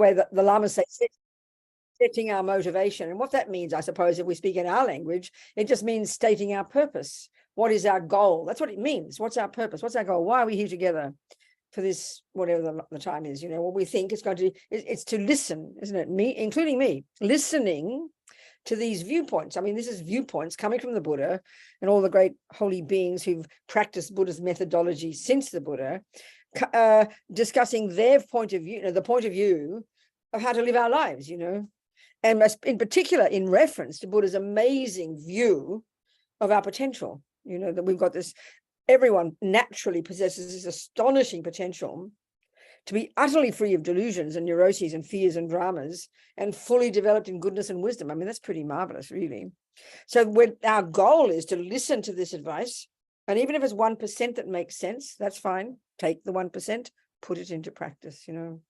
way that the Lamas say, setting our motivation. And what that means, I suppose, if we speak in our language, it just means stating our purpose. What is our goal? That's what it means. What's our purpose? What's our goal? Why are we here together for this, whatever the time is? You know, what we think it's going to, it's to listen, isn't it? Me, including me, listening to these viewpoints. I mean, this is viewpoints coming from the Buddha and all the great holy beings who've practiced Buddha's methodology since the Buddha, discussing their point of view, you know, the point of view of how to live our lives, you know, and in particular in reference to Buddha's amazing view of our potential, you know, that we've got this, everyone naturally possesses this astonishing potential to be utterly free of delusions and neuroses and fears and dramas and fully developed in goodness and wisdom. I mean, that's pretty marvelous, really. So when our goal is to listen to this advice, and even if it's 1% that makes sense, that's fine. Take the 1%, put it into practice, you know.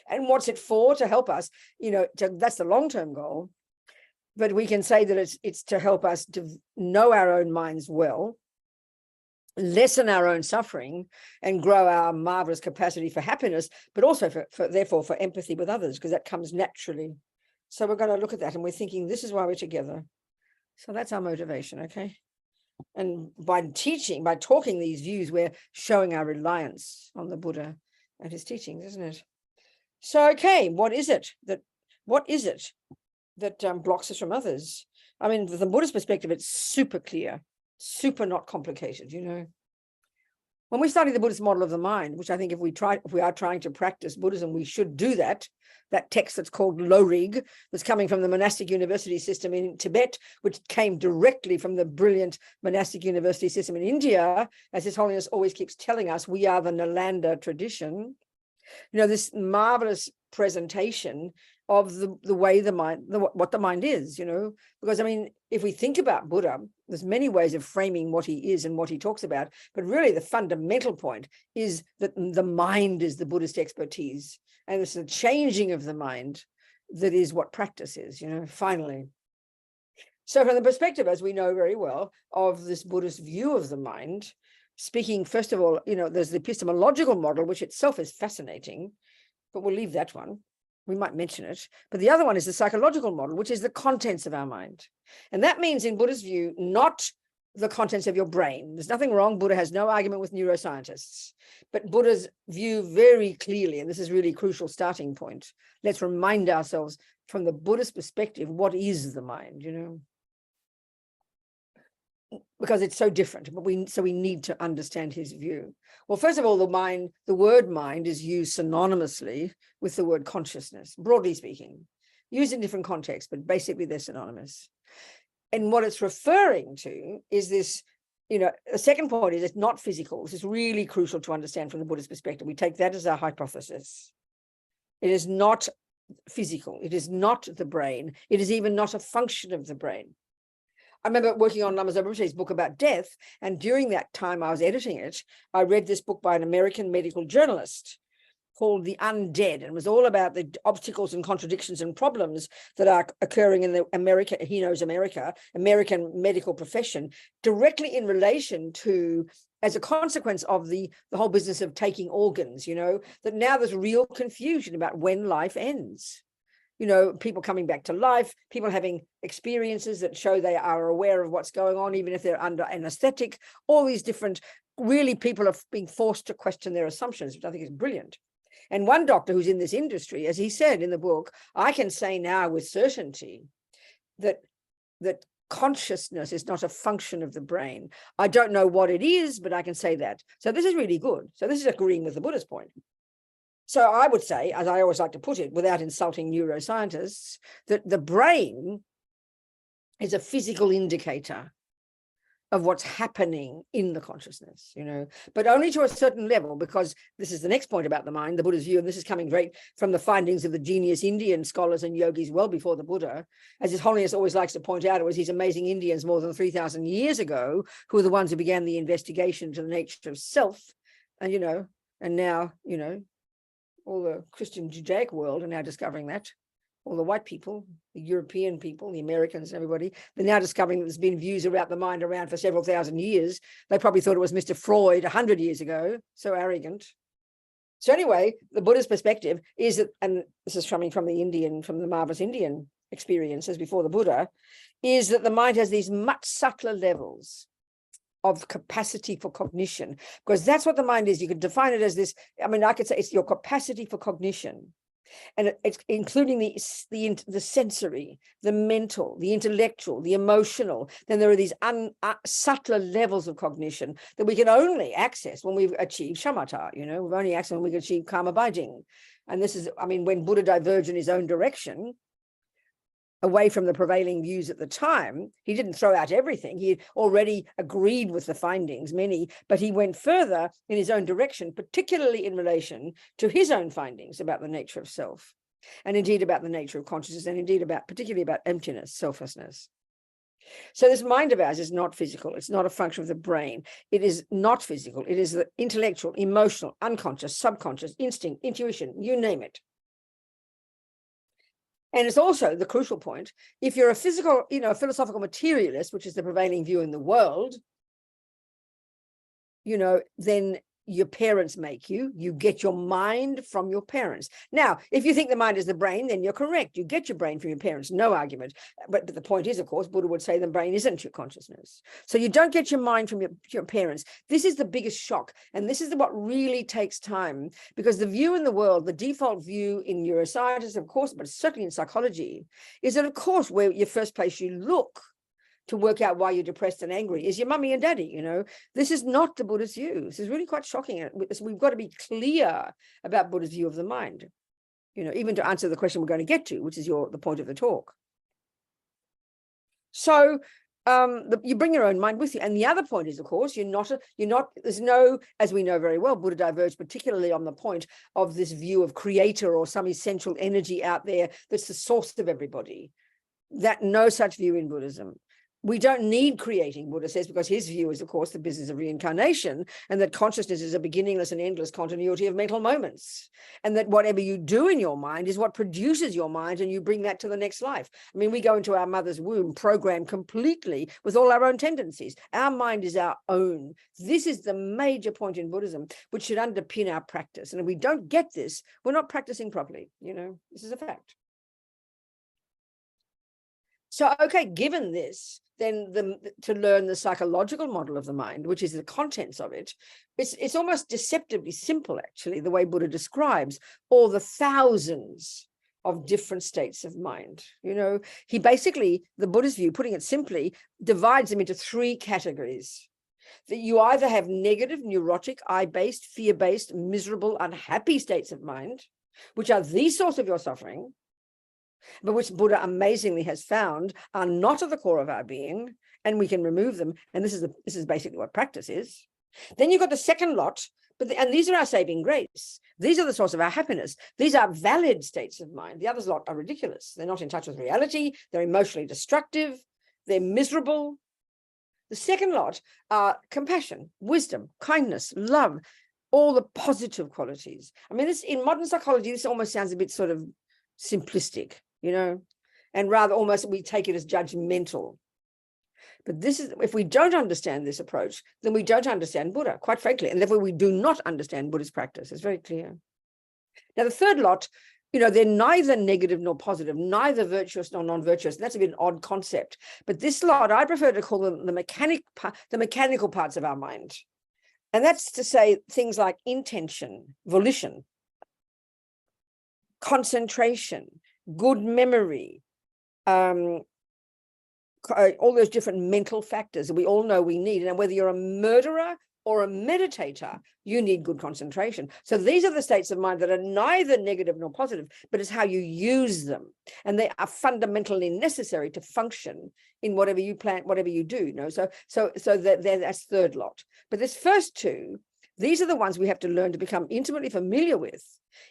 And what's it for? To help us, you know, that's the long-term goal. But we can say that it's to help us to know our own minds well, lessen our own suffering, and grow our marvelous capacity for happiness, but also therefore for empathy with others, because that comes naturally. So we're going to look at that, and we're thinking this is why we're together. So that's our motivation, okay? And by teaching, by talking these views, we're showing our reliance on the Buddha and his teachings, isn't it? So, okay, what is it that blocks us from others? I mean, from the Buddhist perspective, it's super clear, super not complicated, you know. When we study the Buddhist model of the mind, which I think if we are trying to practice Buddhism, we should do that. That text that's called Lorig, that's coming from the monastic university system in Tibet, which came directly from the brilliant monastic university system in India, as His Holiness always keeps telling us, we are the Nalanda tradition. You know, this marvelous presentation of the way the mind, what the mind is, you know, because I mean, if we think about Buddha, there's many ways of framing what he is and what he talks about, but really the fundamental point is that the mind is the Buddhist expertise, and it's the changing of the mind that is what practice is, you know, finally. So from the perspective, as we know very well, of this Buddhist view of the mind, speaking, first of all, you know, there's the epistemological model, which itself is fascinating, but we'll leave that one. We might mention it. But the other one is the psychological model, which is the contents of our mind. And that means in Buddha's view, not the contents of your brain. There's nothing wrong. Buddha has no argument with neuroscientists. But Buddha's view very clearly, and this is really a crucial starting point, let's remind ourselves from the Buddhist perspective, what is the mind, you know? Because it's so different, but we need to understand his view. Well, first of all, the word mind is used synonymously with the word consciousness, broadly speaking, used in different contexts, but basically they're synonymous. And what it's referring to is this, you know, the second point is it's not physical. This is really crucial to understand from the Buddhist perspective. We take that as our hypothesis. It is not physical. It is not the brain. It is even not a function of the brain. I remember working on Lama Zopa Rinpoche's book about death, and during that time I was editing it, I read this book by an American medical journalist called The Undead, and it was all about the obstacles and contradictions and problems that are occurring in the American medical profession, directly in relation to, as a consequence of the whole business of taking organs, you know, that now there's real confusion about when life ends. You know, people coming back to life, people having experiences that show they are aware of what's going on, even if they're under anesthetic, all these different, really people are being forced to question their assumptions, which I think is brilliant. And one doctor who's in this industry, as he said in the book, I can say now with certainty that consciousness is not a function of the brain. I don't know what it is, but I can say that. So this is really good. So this is agreeing with the Buddhist point. So I would say, as I always like to put it, without insulting neuroscientists, that the brain is a physical indicator of what's happening in the consciousness, you know, but only to a certain level, because this is the next point about the mind, the Buddha's view, and this is coming great from the findings of the genius Indian scholars and yogis well before the Buddha. As His Holiness always likes to point out, it was these amazing Indians more than 3,000 years ago who were the ones who began the investigation into the nature of self, and, you know, and now, you know, all the Christian Judaic world are now discovering that. All the white people, the European people, the Americans, and everybody, they're now discovering that there's been views about the mind around for several thousand years. They probably thought it was Mr. Freud 100 years ago, so arrogant. So anyway, the Buddha's perspective is that, and this is coming from the marvelous Indian experiences before the Buddha, is that the mind has these much subtler levels of capacity for cognition, because that's what the mind is. You could define it as this. I mean, I could say it's your capacity for cognition, and it's including the sensory, the mental, the intellectual, the emotional. Then there are these subtler levels of cognition that we can only access when we've achieved shamatha. We've only accessed when we can achieve karma bhajing. And this is, I mean, when Buddha diverged in his own direction, away from the prevailing views at the time, he didn't throw out everything. He already agreed with the findings, many, but he went further in his own direction, particularly in relation to his own findings about the nature of self, and indeed about the nature of consciousness, and indeed particularly about emptiness, selflessness. So this mind of ours is not physical. It's not a function of the brain. It is not physical. It is the intellectual, emotional, unconscious, subconscious, instinct, intuition, you name it. And it's also the crucial point. If you're a physical, philosophical materialist, which is the prevailing view in the world, then your parents make you. You get your mind from your parents. Now, if you think the mind is the brain, then you're correct. You get your brain from your parents, no argument. But the point is, of course, Buddha would say the brain isn't your consciousness. So you don't get your mind from your parents. This is the biggest shock. And this is what really takes time, because the view in the world, the default view in neuroscience, of course, but certainly in psychology, is that, of course, where your first place you look to work out why you're depressed and angry is your mummy and daddy. This is not the Buddha's view. This is really quite shocking. We've got to be clear about Buddha's view of the mind, even to answer the question we're going to get to, which is the point of the talk. So you bring your own mind with you. And the other point is, of course, there's no, as we know very well, Buddha diverged particularly on the point of this view of creator or some essential energy out there that's the source of everybody. That no such view in Buddhism. We don't need creating, Buddha says, because his view is, of course, the business of reincarnation, and that consciousness is a beginningless and endless continuity of mental moments, and that whatever you do in your mind is what produces your mind, and you bring that to the next life. I mean, we go into our mother's womb programmed completely with all our own tendencies. Our mind is our own. This is the major point in Buddhism, which should underpin our practice. And if we don't get this, we're not practicing properly. This is a fact. So, okay, given this, then to learn the psychological model of the mind, which is the contents of it, it's almost deceptively simple, actually, the way Buddha describes all the thousands of different states of mind. He basically, the Buddhist view, putting it simply, divides them into three categories. That you either have negative, neurotic, I-based, fear-based, miserable, unhappy states of mind, which are the source of your suffering, but which Buddha amazingly has found are not at the core of our being, and we can remove them. And this is basically what practice is. Then you've got the second lot, and these are our saving grace. These are the source of our happiness. These are valid states of mind. The others lot are ridiculous. They're not in touch with reality. They're emotionally destructive. They're miserable. The second lot are compassion, wisdom, kindness, love, all the positive qualities. I mean, in modern psychology, this almost sounds a bit sort of simplistic, and rather almost we take it as judgmental. But this is, if we don't understand this approach, then we don't understand Buddha, quite frankly, and therefore we do not understand Buddhist practice. It's very clear. Now, the third lot, they're neither negative nor positive, neither virtuous nor non-virtuous. And that's a bit an odd concept. But this lot, I prefer to call them the mechanical parts of our mind. And that's to say things like intention, volition, concentration, good memory, all those different mental factors that we all know we need. And whether you're a murderer or a meditator, you need good concentration. So these are the states of mind that are neither negative nor positive, but it's how you use them. And they are fundamentally necessary to function in whatever you plan, whatever you do. So that's third lot. But this first two, these are the ones we have to learn to become intimately familiar with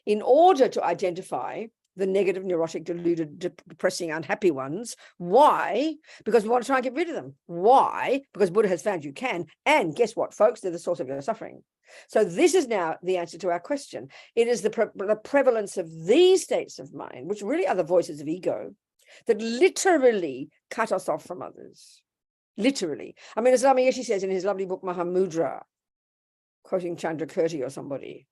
in order to identify the negative, neurotic, deluded, depressing, unhappy ones. Why? Because we want to try and get rid of them. Why? Because Buddha has found you can. And guess what, folks? They're the source of your suffering. So this is now the answer to our question. It is the prevalence of these states of mind, which really are the voices of ego, that literally cut us off from others. Literally. I mean, as Lama Yeshe says in his lovely book, Mahamudra, quoting Chandrakirti or somebody,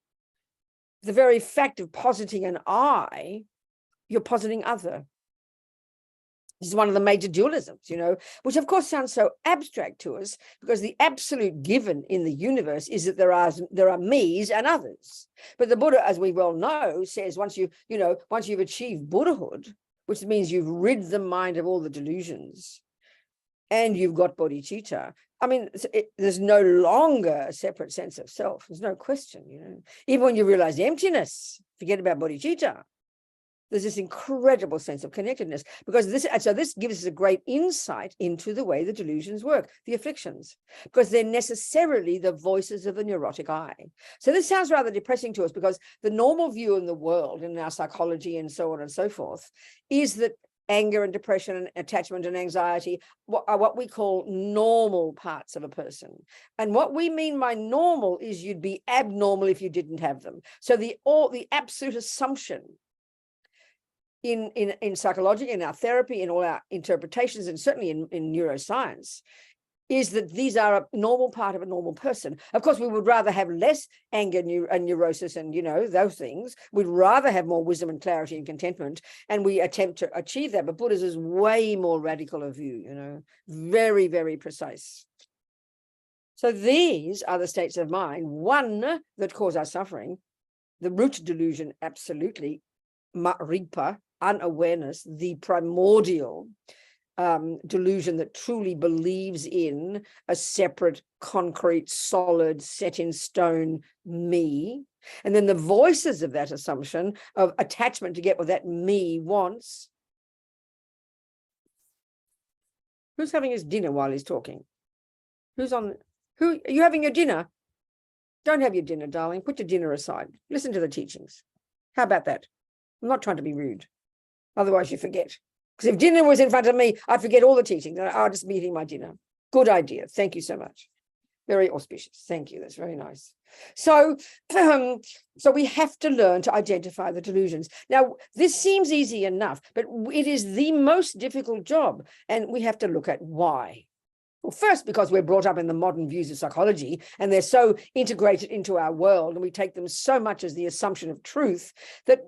the very fact of positing an I, you're positing other. This is one of the major dualisms, which of course sounds so abstract to us, because the absolute given in the universe is that there are me's and others. But the Buddha, as we well know, says once you've achieved Buddhahood, which means you've rid the mind of all the delusions, and you've got bodhicitta, I mean, there's no longer a separate sense of self. There's no question, Even when you realize emptiness, forget about bodhicitta. There's this incredible sense of connectedness, because this gives us a great insight into the way the delusions work, the afflictions, because they're necessarily the voices of the neurotic I. So this sounds rather depressing to us, because the normal view in the world, in our psychology and so on and so forth, is that anger and depression and attachment and anxiety are what we call normal parts of a person. And what we mean by normal is you'd be abnormal if you didn't have them. So the absolute assumption in psychology, in our therapy, in all our interpretations, and certainly in neuroscience, is that these are a normal part of a normal person. Of course, we would rather have less anger and neurosis and, those things. We'd rather have more wisdom and clarity and contentment, and we attempt to achieve that. But Buddha's is way more radical a view, very, very precise. So these are the states of mind, one that cause our suffering, the root delusion, absolutely, maripa, unawareness, the primordial delusion that truly believes in a separate, concrete, solid, set in stone me. And then the voices of that assumption of attachment to get what that me wants. Who's having his dinner while he's talking? Who are you having your dinner? Don't have your dinner, darling. Put your dinner aside. Listen to the teachings. How about that? I'm not trying to be rude. Otherwise you forget. Because if dinner was in front of me, I'd forget all the teachings. I'll just be eating my dinner. Good idea. Thank you so much. Very auspicious. Thank you. That's very nice. So we have to learn to identify the delusions. Now, this seems easy enough, but it is the most difficult job. And we have to look at why. Well, first, because we're brought up in the modern views of psychology, and they're so integrated into our world, and we take them so much as the assumption of truth that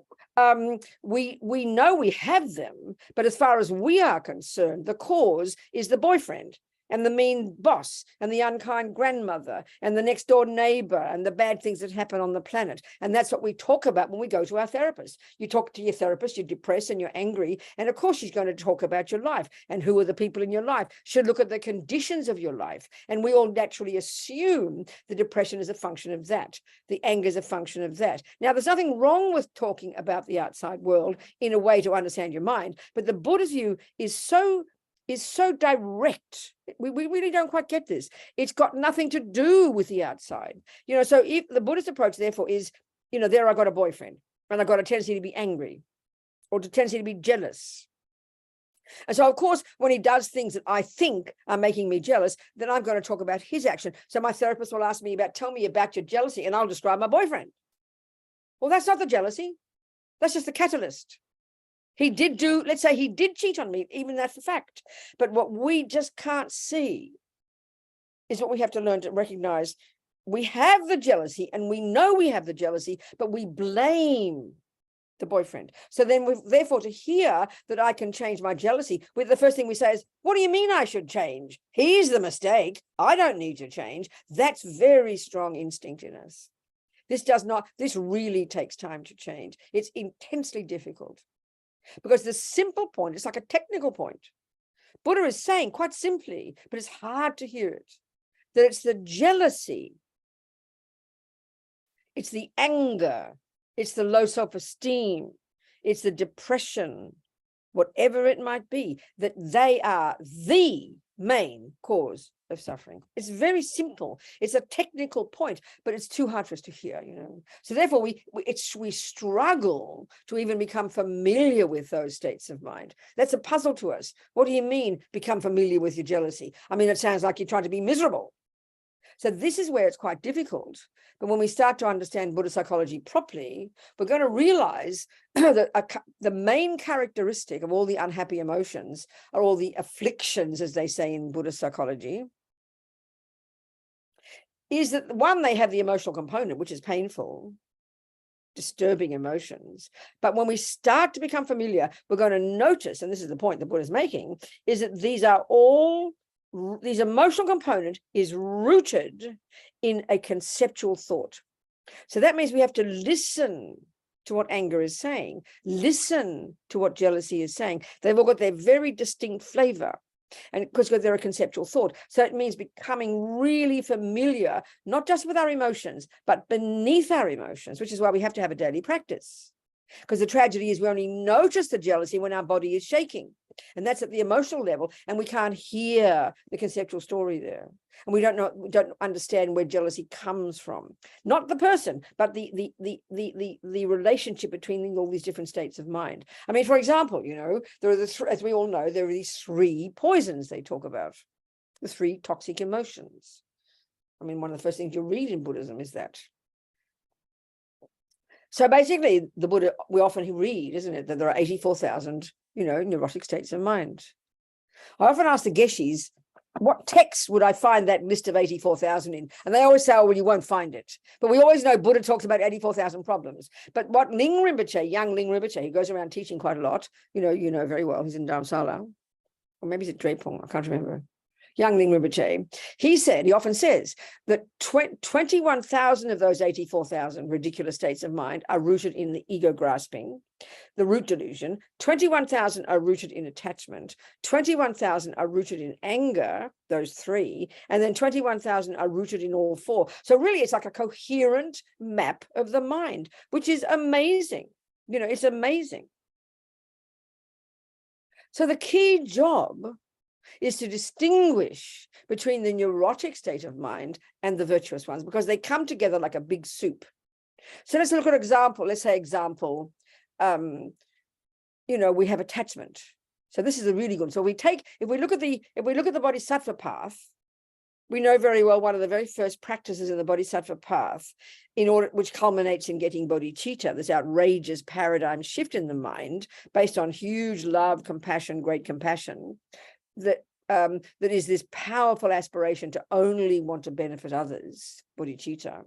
we know we have them, but as far as we are concerned, the cause is the boyfriend and the mean boss and the unkind grandmother and the next door neighbor and the bad things that happen on the planet. And that's what we talk about when we go to our therapist. You talk to your therapist, you're depressed and you're angry. And of course, she's going to talk about your life and who are the people in your life. She'll look at the conditions of your life. And we all naturally assume the depression is a function of that. The anger is a function of that. Now, there's nothing wrong with talking about the outside world in a way to understand your mind. But the Buddha's view is so direct. We really don't quite get this. It's got nothing to do with the outside. So if the Buddhist approach, therefore, is, there I got a boyfriend and I got a tendency to be angry or a tendency to be jealous. And so, of course, when he does things that I think are making me jealous, then I'm going to talk about his action. So my therapist will ask me tell me about your jealousy, and I'll describe my boyfriend. Well, that's not the jealousy. That's just the catalyst. Let's say he did cheat on me, even that's the fact. But what we just can't see is what we have to learn to recognize. We have the jealousy and we know we have the jealousy, but we blame the boyfriend. So then therefore to hear that I can change my jealousy, the first thing we say is, what do you mean I should change? He's the mistake. I don't need to change. That's very strong instinct in us. This really takes time to change. It's intensely difficult. Because the simple point, it's like a technical point. Buddha is saying quite simply, but it's hard to hear it, that it's the jealousy, it's the anger, it's the low self-esteem, it's the depression, whatever it might be, that they are the main cause of suffering. It's very simple. It's a technical point, but it's too hard for us to hear, So therefore, we struggle to even become familiar with those states of mind. That's a puzzle to us. What do you mean, become familiar with your jealousy? I mean, it sounds like you're trying to be miserable. So this is where it's quite difficult. But when we start to understand Buddhist psychology properly, we're going to realize that the main characteristic of all the unhappy emotions are all the afflictions, as they say in Buddhist psychology, is that one, they have the emotional component, which is painful. disturbing emotions. But when we start to become familiar, we're going to notice, and this is the point the Buddha's making, is that these emotional component is rooted in a conceptual thought. So that means we have to listen to what anger is saying, listen to what jealousy is saying. They've all got their very distinct flavor. And because they're a conceptual thought. So it means becoming really familiar, not just with our emotions, but beneath our emotions, which is why we have to have a daily practice. Because the tragedy is we only notice the jealousy when our body is shaking. And that's at the emotional level. And we can't hear the conceptual story there. And we don't understand where jealousy comes from. Not the person, but the relationship between all these different states of mind. I mean, for example, there are as we all know, there are these 3 poisons they talk about, the 3 toxic emotions. I mean, one of the first things you read in Buddhism is that. So basically, the Buddha, we often read, isn't it, that there are 84,000, neurotic states of mind. I often ask the Geshis, what text would I find that list of 84,000 in? And they always say, oh, well, you won't find it. But we always know Buddha talks about 84,000 problems. But what Ling Rinpoche, young Ling Rinpoche, who goes around teaching quite a lot, you know very well, he's in Dharamsala, or maybe he's at Drepung, I can't remember. Young Ling Rinpoche, he often says that 21,000 of those 84,000 ridiculous states of mind are rooted in the ego grasping, the root delusion. 21,000 are rooted in attachment. 21,000 are rooted in anger, those 3, and then 21,000 are rooted in all 4. So really, it's like a coherent map of the mind, which is amazing. It's amazing. So the key job is to distinguish between the neurotic state of mind and the virtuous ones, because they come together like a big soup. So let's look at example. Let's say example, we have attachment. So this is a really good. So if we look at the bodhisattva path, we know very well one of the very first practices in the bodhisattva path, which culminates in getting bodhicitta, this outrageous paradigm shift in the mind based on huge love, compassion, great compassion. That is this powerful aspiration to only want to benefit others, bodhicitta.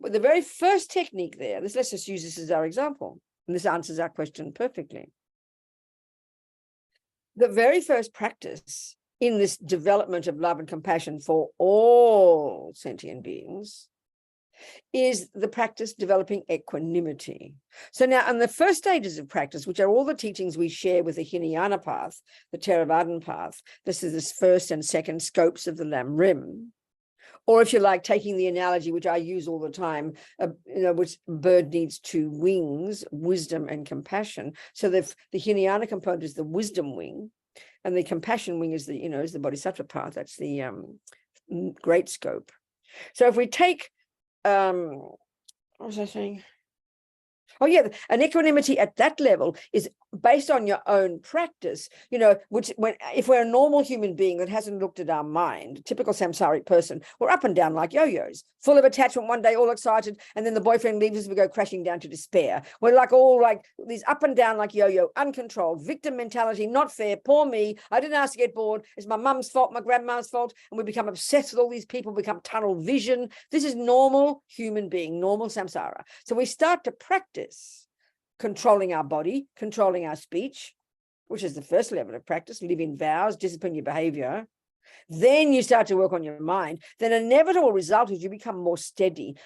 But the very first technique there, let's just use this as our example, and this answers our question perfectly. The very first practice in this development of love and compassion for all sentient beings is the practice developing equanimity. So now, in the first stages of practice, which are all the teachings we share with the Hinayana path, the Theravadan path, this is the first and second scopes of the Lam Rim. Or if you like, taking the analogy, which I use all the time, which bird needs 2 wings, wisdom and compassion. So the Hinayana component is the wisdom wing, and the compassion wing is the bodhisattva path. That's the great scope. So if we take what was I saying? Oh, yeah, an equanimity at that level is based on your own practice, if we're a normal human being that hasn't looked at our mind, typical samsaric person, we're up and down like yo-yos, full of attachment one day, all excited, and then the boyfriend leaves us, we go crashing down to despair. We're all these up and down like yo-yo, uncontrolled, victim mentality, not fair, poor me, I didn't ask to get bored, it's my mum's fault, my grandma's fault, and we become obsessed with all these people, become tunnel vision. This is normal human being, normal samsara. So we start to practice controlling our body, controlling our speech, which is the first level of practice, live in vows, discipline your behavior. Then you start to work on your mind. Then an inevitable result is you become more steady,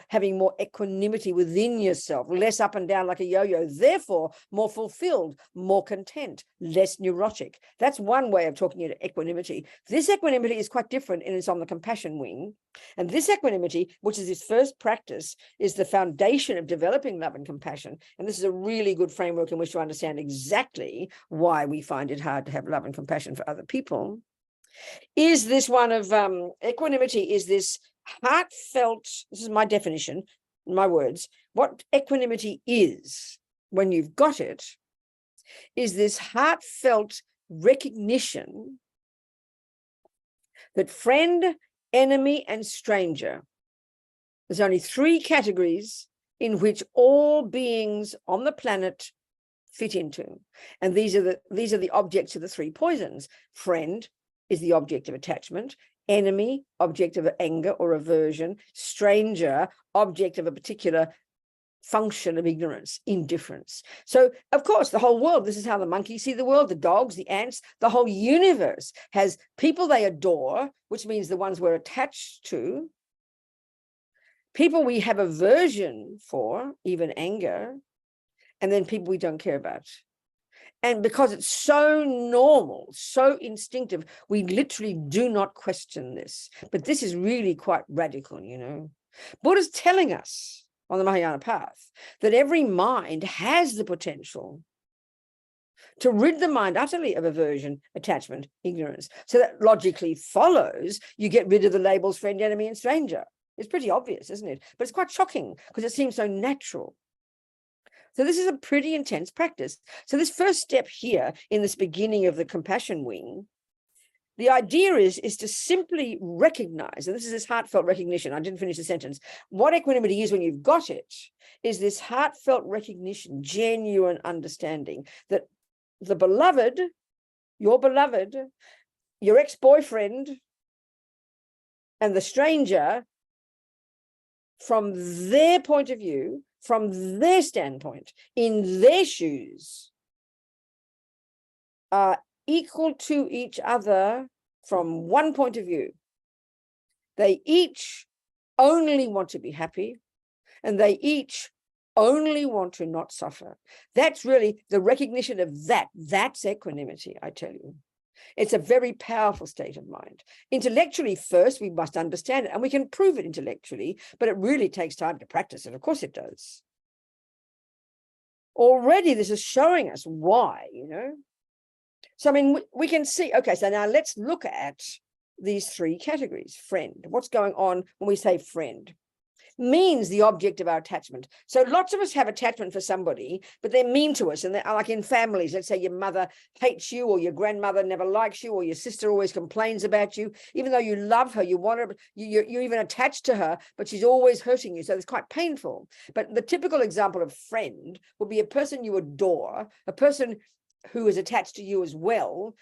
having more equanimity within yourself, less up and down like a yo-yo, therefore more fulfilled, more content, less neurotic. That's one way of talking about equanimity. This equanimity is quite different, and it's on the compassion wing. And this equanimity, which is this first practice, is the foundation of developing love and compassion. And this is a really good framework in which to understand exactly why we find it hard to have love and compassion for other people. Is this one of equanimity is this heartfelt, this is my definition, my words, what equanimity is when you've got it, is this heartfelt recognition that friend, enemy, and stranger, there's only 3 categories in which all beings on the planet fit into. And these are the objects of the 3 poisons. Friend is the object of attachment, enemy, object of anger or aversion, stranger, object of a particular function of ignorance, indifference. So, of course, the whole world, this is how the monkeys see the world, the dogs, the ants, the whole universe has people they adore, which means the ones we're attached to, people we have aversion for, even anger, and then people we don't care about. And because it's so normal, so instinctive, we literally do not question this. But this is really quite radical, you know. Buddha's telling us on the Mahayana path that every mind has the potential to rid the mind utterly of aversion, attachment, ignorance. So that logically follows you get rid of the labels friend, enemy, and stranger. It's pretty obvious, isn't it? But it's quite shocking because it seems so natural. So this is a pretty intense practice. So this first step here in this beginning of the compassion wing, the idea is to simply recognize, and this is this heartfelt recognition. I didn't finish the sentence. What equanimity is when you've got it is this heartfelt recognition, genuine understanding that the beloved, your ex-boyfriend, and the stranger, from their point of view, from their standpoint, in their shoes, are equal to each other from one point of view. They each only want to be happy, and they each only want to not suffer. That's really the recognition of that. That's equanimity, I tell you. It's a very powerful state of mind. Intellectually, first, we must understand it, and we can prove it intellectually, but it really takes time to practice it. Of course it does. Already, this is showing us why, you know. So, I mean, we can see, okay, so now let's look at these three categories. Friend, what's going on when we say friend? Means the object of our attachment. So lots of us have attachment for somebody, but they're mean to us. And they're like in families, let's say your mother hates you, or your grandmother never likes you, or your sister always complains about you, even though you love her, you want her, you're even attached to her, but she's always hurting you. So it's quite painful. But the typical example of friend would be a person you adore, a person who is attached to you as well.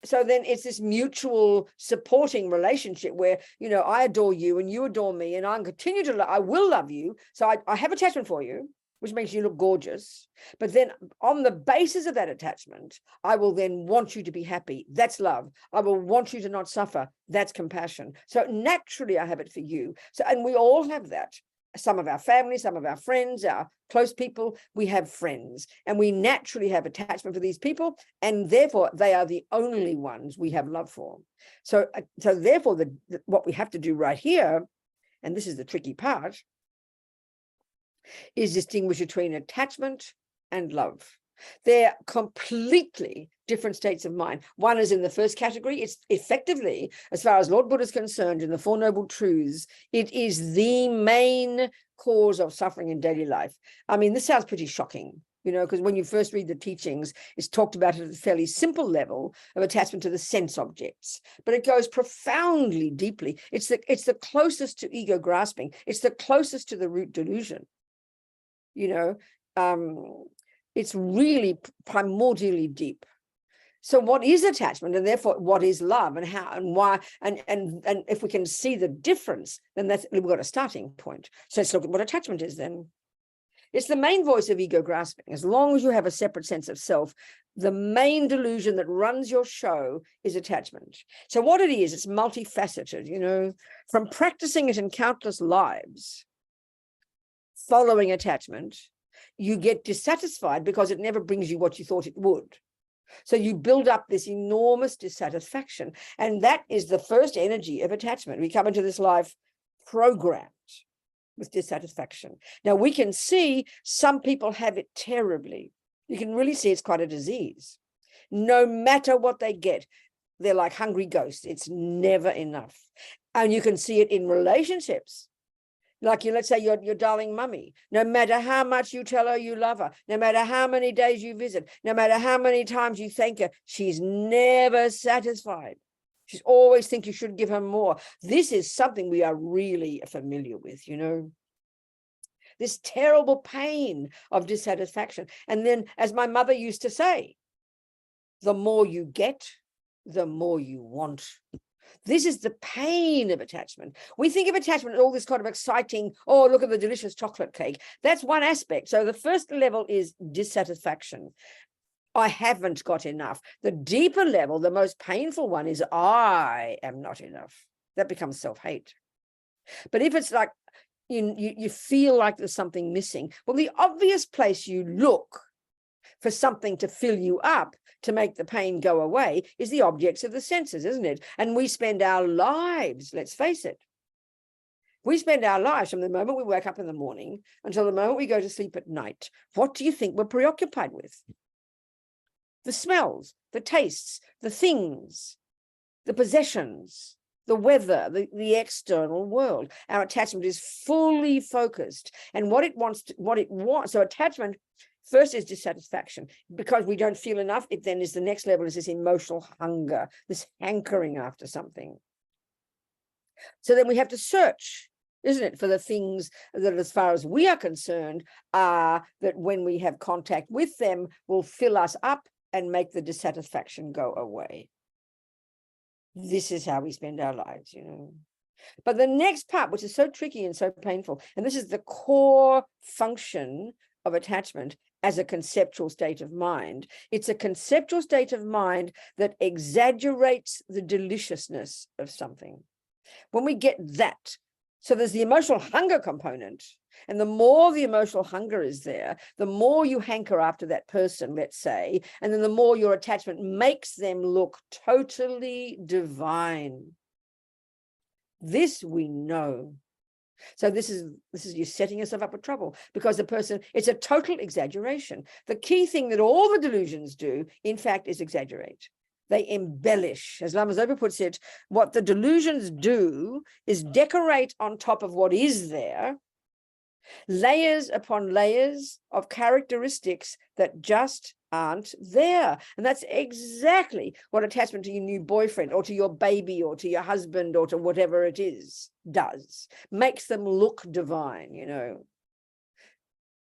So then it's this mutual supporting relationship where, you know, I adore you and you adore me, and I continue to I will love you. So I have attachment for you, which makes you look gorgeous. But then on the basis of that attachment, I will then want you to be happy. That's love. I will want you to not suffer. That's compassion. So naturally I have it for you. So, and we all have that. Some of our family, some of our friends, our close people, we have friends, and we naturally have attachment for these people, and therefore they are the only ones we have love for. So therefore, what we have to do right here, and this is the tricky part, is distinguish between attachment and love. They're completely different states of mind. One is in the first category. It's effectively, as far as Lord Buddha is concerned, in the Four Noble Truths, it is the main cause of suffering in daily life. I mean, this sounds pretty shocking, you know, because when you first read the teachings, it's talked about at a fairly simple level of attachment to the sense objects, but it goes profoundly deeply. It's the closest to ego grasping. It's the closest to the root delusion, you know. It's really primordially deep. So what is attachment, and therefore what is love, and how and why, and if we can see the difference, then we've got a starting point. So let's look at what attachment is then. It's the main voice of ego grasping. As long as you have a separate sense of self, the main delusion that runs your show is attachment. So what it is, it's multifaceted, you know, from practicing it in countless lives, following attachment, you get dissatisfied because it never brings you what you thought it would. So you build up this enormous dissatisfaction. And that is the first energy of attachment. We come into this life programmed with dissatisfaction. Now, we can see some people have it terribly. You can really see it's quite a disease. No matter what they get, they're like hungry ghosts. It's never enough. And you can see it in relationships. Like let's say your darling mummy, no matter how much you tell her you love her, no matter how many days you visit, no matter how many times you thank her, she's never satisfied. She's always think you should give her more. This is something we are really familiar with, you know. This terrible pain of dissatisfaction. And then, as my mother used to say, the more you get, the more you want. This is the pain of attachment. We think of attachment as all this kind of exciting, oh, look at the delicious chocolate cake. That's one aspect. So the first level is dissatisfaction. I haven't got enough. The deeper level, the most painful one, is I am not enough. That becomes self-hate. But if it's like you feel like there's something missing, well, the obvious place you look for something to fill you up, to make the pain go away, is the objects of the senses, isn't it? And we spend our lives, let's face it, we spend our lives from the moment we wake up in the morning until the moment we go to sleep at night. What do you think we're preoccupied with? The smells, the tastes, the things, the possessions, the weather, the external world. Our attachment is fully focused, and what it wants. So attachment first is dissatisfaction, because we don't feel enough. It then is the next level, is this emotional hunger, this hankering after something. So then we have to search, isn't it, for the things that, as far as we are concerned, are that when we have contact with them, will fill us up and make the dissatisfaction go away. This is how we spend our lives, you know. But the next part, which is so tricky and so painful, and this is the core function of attachment as a conceptual state of mind. It's a conceptual state of mind that exaggerates the deliciousness of something. When we get that, so there's the emotional hunger component, and the more the emotional hunger is there, the more you hanker after that person, let's say, and then the more your attachment makes them look totally divine. This we know. So this is you setting yourself up for trouble, because the person, it's a total exaggeration. The key thing that all the delusions do, in fact, is exaggerate. They embellish. As Lama Zopa puts it, what the delusions do is decorate on top of what is there, layers upon layers of characteristics that just aren't there. And that's exactly what attachment to your new boyfriend or to your baby or to your husband or to whatever it is does. Makes them look divine, you know.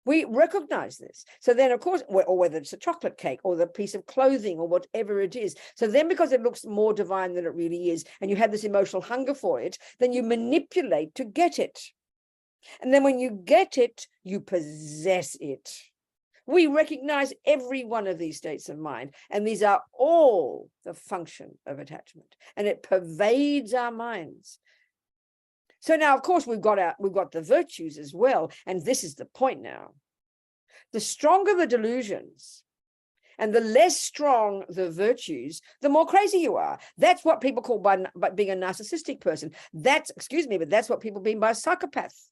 We recognize this. So then, of course, or whether it's a chocolate cake or the piece of clothing or whatever it is. So then, because it looks more divine than it really is, and you have this emotional hunger for it, then you manipulate to get it. And then when you get it, you possess it. We recognize every one of these states of mind, and these are all the function of attachment, and it pervades our minds. So now, of course, we've got the virtues as well, and this is the point now. The stronger the delusions and the less strong the virtues, the more crazy you are. That's what people call by being a narcissistic person. That's, excuse me, but that's what people mean by a psychopath.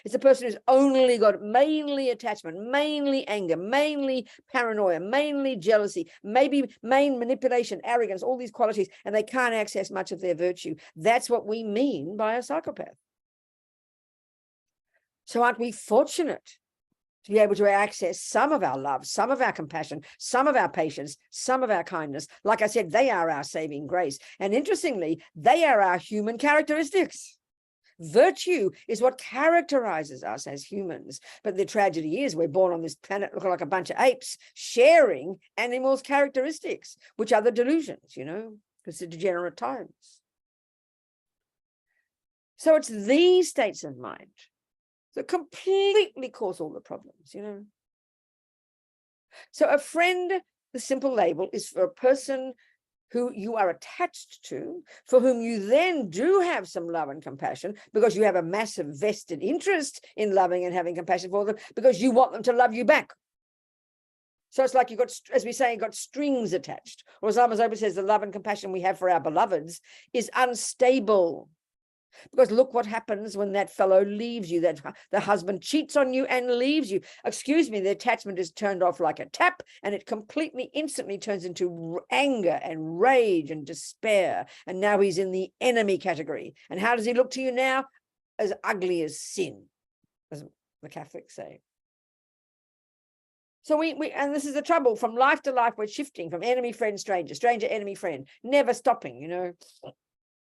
It's a person who's only got mainly attachment, mainly anger, mainly paranoia, mainly jealousy, maybe main manipulation, arrogance, all these qualities, and they can't access much of their virtue. That's what we mean by a psychopath. So aren't we fortunate to be able to access some of our love, some of our compassion, some of our patience, some of our kindness? Like I said, they are our saving grace. And interestingly, they are our human characteristics. Virtue is what characterizes us as humans. But the tragedy is we're born on this planet looking like a bunch of apes, sharing animals' characteristics, which are the delusions, you know, because the degenerate times. So it's these states of mind that completely cause all the problems, you know. So a friend, the simple label, is for a person who you are attached to, for whom you then do have some love and compassion, because you have a massive vested interest in loving and having compassion for them, because you want them to love you back. So it's like you've got, as we say, you've got strings attached. Or as Lama Zopa says, the love and compassion we have for our beloveds is unstable. Because look what happens when that fellow leaves you, that the husband cheats on you and leaves you. Excuse me, the attachment is turned off like a tap, and it completely, instantly turns into anger and rage and despair. And now he's in the enemy category. And how does he look to you now? As ugly as sin, as the Catholics say. So and this is the trouble. From life to life, we're shifting from enemy, friend, stranger, stranger, enemy, friend, never stopping, you know.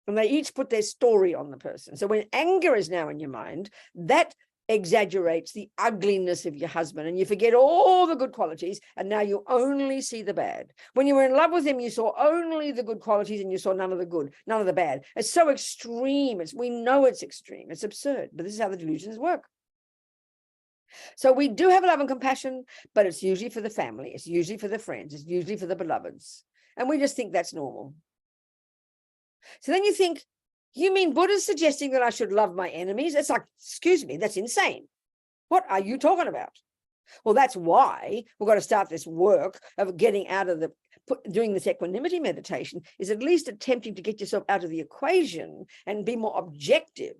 And they each put their story on the person. So when anger is now in your mind, that exaggerates the ugliness of your husband, and you forget all the good qualities, and now you only see the bad. When you were in love with him, you saw only the good qualities and you saw none of the good, none of the bad. It's so extreme. We know it's extreme. It's absurd, but this is how the delusions work. So we do have love and compassion, but it's usually for the family. It's usually for the friends. It's usually for the beloveds. And we just think that's normal. So then you think, you mean Buddha's suggesting that I should love my enemies? It's like, excuse me, that's insane. What are you talking about? Well, that's why we've got to start this work of getting out of doing this equanimity meditation, is at least attempting to get yourself out of the equation and be more objective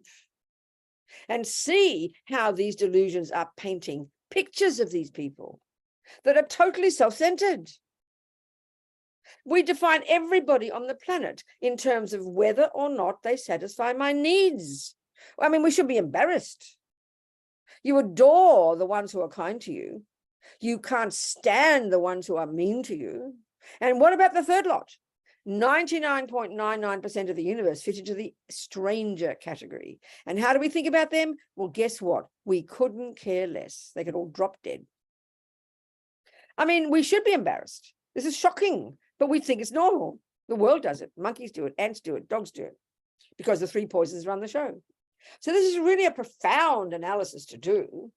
and see how these delusions are painting pictures of these people that are totally self-centered. We define everybody on the planet in terms of whether or not they satisfy my needs. I mean, we should be embarrassed. You adore the ones who are kind to you. You can't stand the ones who are mean to you. And what about the third lot? 99.99% of the universe fit into the stranger category. And how do we think about them? Well, guess what? We couldn't care less. They could all drop dead. I mean, we should be embarrassed. This is shocking, but we think it's normal. The world does it. Monkeys do it, ants do it, dogs do it, because the three poisons run the show. So this is really a profound analysis to do.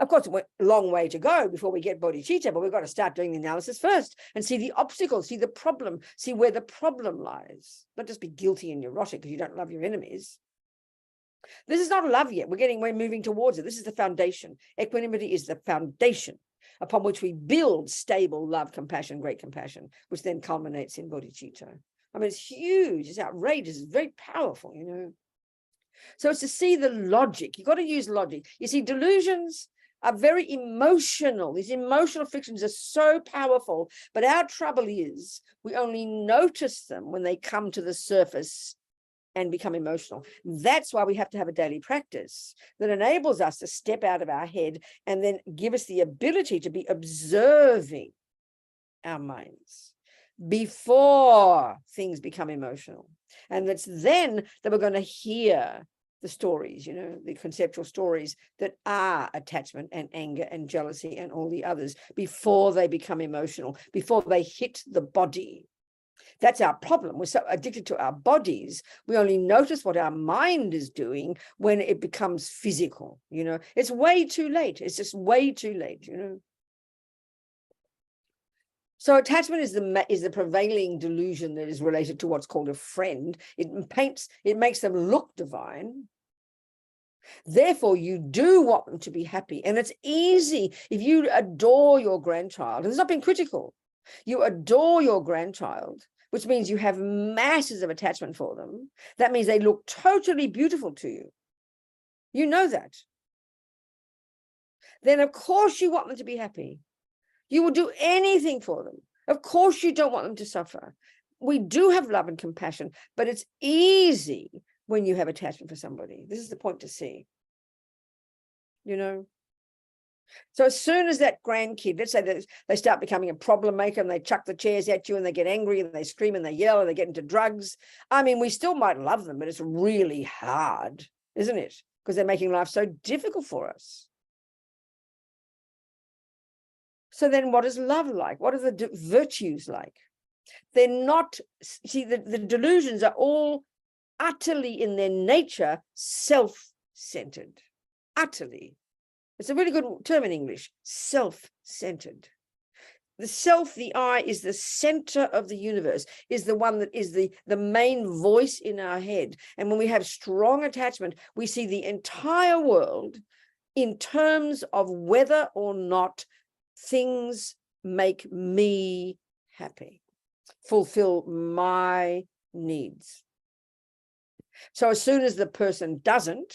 Of course, we're a long way to go before we get bodhicitta, but we've got to start doing the analysis first and see the obstacles, see the problem, see where the problem lies. Not just be guilty and neurotic because you don't love your enemies. This is not love yet. We're moving towards it. This is the foundation. Equanimity is the foundation upon which we build stable love, compassion, great compassion, which then culminates in bodhicitta. I mean, it's huge, it's outrageous, it's very powerful, you know. So it's to see the logic. You've got to use logic. You see, delusions are very emotional. These emotional frictions are so powerful, but our trouble is we only notice them when they come to the surface and become emotional. That's why we have to have a daily practice that enables us to step out of our head and then give us the ability to be observing our minds before things become emotional. And it's then that we're going to hear the stories, you know, the conceptual stories that are attachment and anger and jealousy and all the others before they become emotional, before they hit the body. That's our problem. We're so addicted to our bodies. We only notice what our mind is doing when it becomes physical, you know. It's way too late. It's just way too late, you know. So attachment is the prevailing delusion that is related to what's called a friend. It makes them look divine. Therefore, you do want them to be happy. And it's easy if you adore your grandchild, and it's not being critical. You adore your grandchild, which means you have masses of attachment for them. That means they look totally beautiful to you. You know that. Then, of course, you want them to be happy. You will do anything for them. Of course, you don't want them to suffer. We do have love and compassion, but it's easy when you have attachment for somebody. This is the point to see, you know. So as soon as that grandkid, let's say that they start becoming a problem maker and they chuck the chairs at you and they get angry and they scream and they yell and they get into drugs. I mean, we still might love them, but it's really hard, isn't it? Because they're making life so difficult for us. So then what is love like? What are the virtues like? They're not, see, the delusions are all utterly in their nature self-centered, utterly. It's a really good term in English, self-centered. The self, the I, is the center of the universe, is the one that is the main voice in our head. And when we have strong attachment, we see the entire world in terms of whether or not things make me happy, fulfill my needs. So as soon as the person doesn't,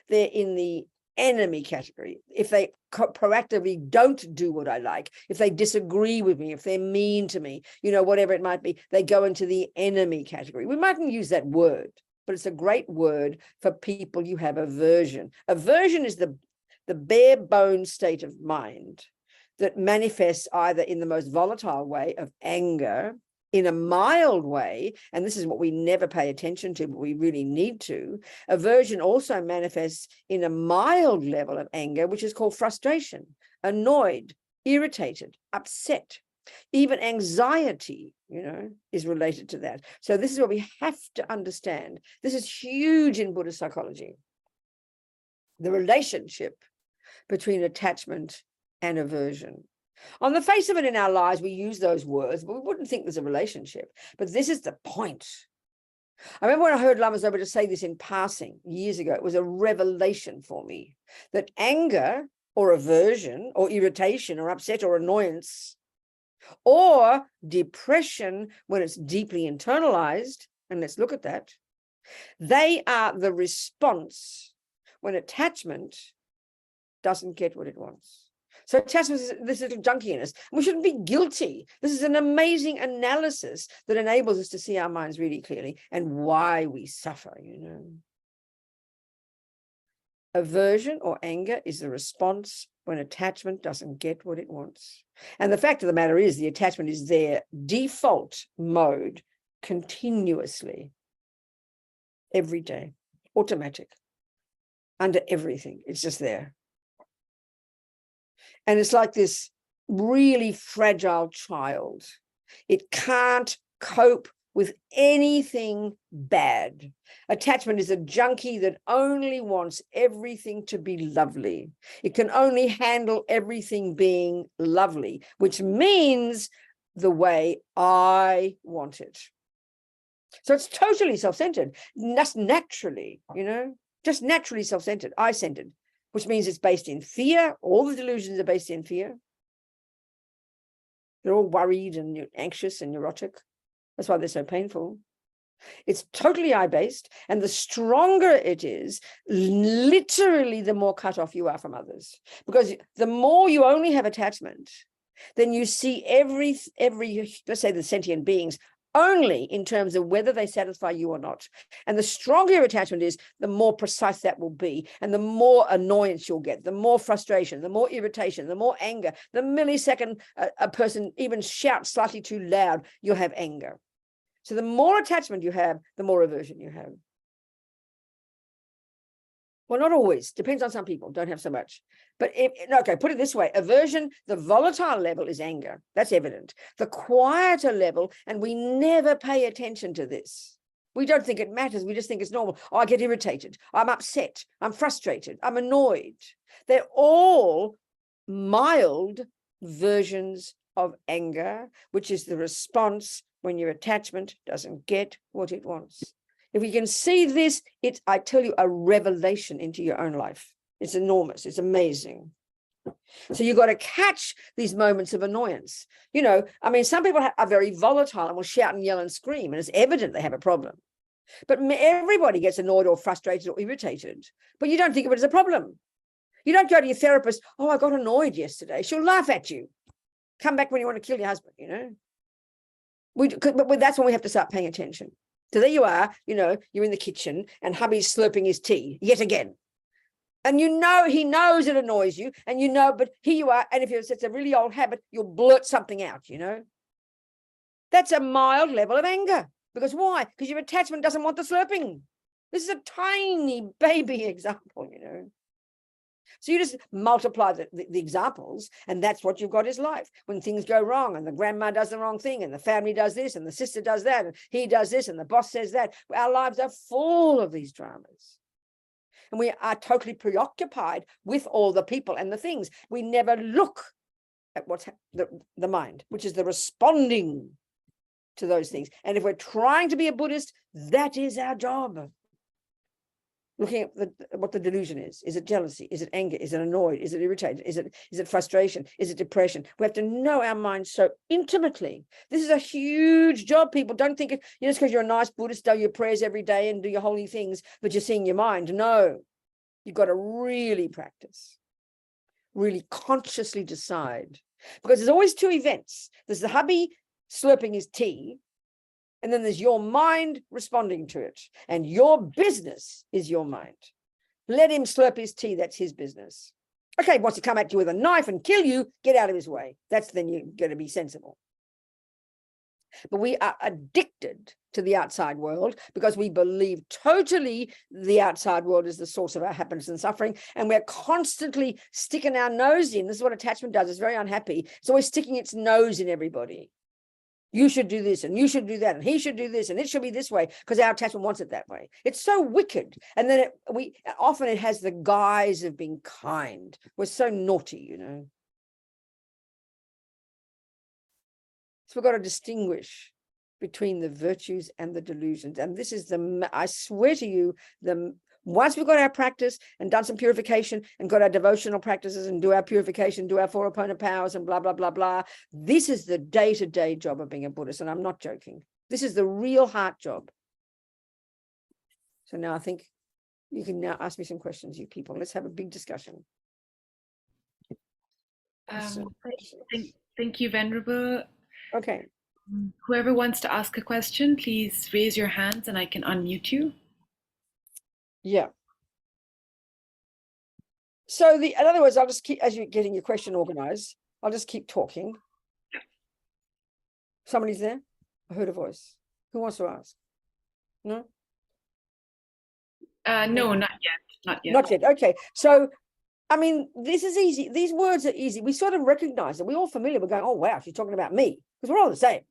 they're in the enemy category. If they proactively don't do what I like, if they disagree with me, if they're mean to me, you know, whatever it might be, they go into the enemy category. We mightn't use that word, but it's a great word for people you have aversion. Aversion is the bare bone state of mind that manifests either in the most volatile way of anger, In a mild way, and this is what we never pay attention to, but we really need to, aversion also manifests in a mild level of anger, which is called frustration, annoyed, irritated, upset. Even anxiety, is related to that. So this is what we have to understand. This is huge in Buddhist psychology. The relationship between attachment and aversion. On the face of it in our lives, we use those words, but we wouldn't think there's a relationship. But this is the point. I remember when I heard Lama Zopa say this in passing years ago, it was a revelation for me that anger or aversion or irritation or upset or annoyance or depression, when it's deeply internalized, and let's look at that, they are the response when attachment doesn't get what it wants. So attachment is this little junkie in us. We shouldn't be guilty. This is an amazing analysis that enables us to see our minds really clearly and why we suffer, Aversion or anger is the response when attachment doesn't get what it wants. And the fact of the matter is the attachment is their default mode continuously, every day, automatic, under everything. It's just there. And it's like this really fragile child. It can't cope with anything bad. Attachment is a junkie that only wants everything to be lovely. It can only handle everything being lovely, which means the way I want it. So it's totally self-centered, just naturally, just naturally self-centered, I-centered, which means it's based in fear. All the delusions are based in fear. They're all worried and anxious and neurotic. That's why they're so painful. It's totally I-based, and the stronger it is, literally the more cut off you are from others. Because the more you only have attachment, then you see every let's say the sentient beings only in terms of whether they satisfy you or not. And the stronger your attachment is, the more precise that will be, and the more annoyance you'll get, the more frustration, the more irritation, the more anger. The millisecond a person even shouts slightly too loud, you'll have anger. So the more attachment you have, the more aversion you have. Well, not always. Depends on some people. Don't have so much. But okay, put it this way. Aversion, the volatile level is anger. That's evident. The quieter level, and we never pay attention to this. We don't think it matters. We just think it's normal. Oh, I get irritated. I'm upset. I'm frustrated. I'm annoyed. They're all mild versions of anger, which is the response when your attachment doesn't get what it wants. If we can see this, it's, I tell you, a revelation into your own life. It's enormous. It's amazing. So you've got to catch these moments of annoyance. Some people are very volatile and will shout and yell and scream, and it's evident they have a problem. But everybody gets annoyed or frustrated or irritated, but you don't think of it as a problem. You don't go to your therapist, oh, I got annoyed yesterday. She'll laugh at you. Come back when you want to kill your husband, But that's when we have to start paying attention. So there you are, you're in the kitchen and hubby's slurping his tea yet again. And he knows it annoys you, and but here you are. And if it's a really old habit, you'll blurt something out, That's a mild level of anger. Because why? Because your attachment doesn't want the slurping. This is a tiny baby example, So you just multiply the examples, and that's what you've got is life. When things go wrong and the grandma does the wrong thing and the family does this and the sister does that and he does this and the boss says that, our lives are full of these dramas. And we are totally preoccupied with all the people and the things. We never look at what's the mind, which is the responding to those things. And if we're trying to be a Buddhist, that is our job. Looking at what the delusion is. Is it jealousy? Is it anger? Is it annoyed? Is it irritated? Is it frustration? Is it depression? We have to know our minds so intimately. This is a huge job. People don't think just because you're a nice Buddhist, do your prayers every day and do your holy things, but you're seeing your mind. No, you've got to really practice, really consciously decide, because there's always two events. There's the hubby slurping his tea, and then there's your mind responding to it. And your business is your mind. Let him slurp his tea. That's his business. Okay, wants to come at you with a knife and kill you, get out of his way. That's then you're going to be sensible. But we are addicted to the outside world because we believe totally the outside world is the source of our happiness and suffering. And we're constantly sticking our nose in. This is what attachment does. It's very unhappy. It's always sticking its nose in everybody. You should do this and you should do that and he should do this and it should be this way because our attachment wants it that way. It's so wicked. And then often it has the guise of being kind. We're so naughty, you know. So we've got to distinguish between the virtues and the delusions. And this is I swear to you, once we've got our practice and done some purification and got our devotional practices and do our purification, do our four opponent powers and blah, blah, blah, blah. This is the day-to-day job of being a Buddhist. And I'm not joking. This is the real heart job. So now I think you can now ask me some questions, you people. Let's have a big discussion. Thank you, Venerable. Okay. Whoever wants to ask a question, please raise your hands and I can unmute you. Yeah. So in other words, I'll just keep, as you're getting your question organized, I'll just keep talking. Somebody's there? I heard a voice. Who wants to ask? No? No, not yet. Not yet. Not yet. Okay. So, I mean, this is easy. These words are easy. We sort of recognize it. We're all familiar. We're going, oh, wow, she's talking about me. Because we're all the same.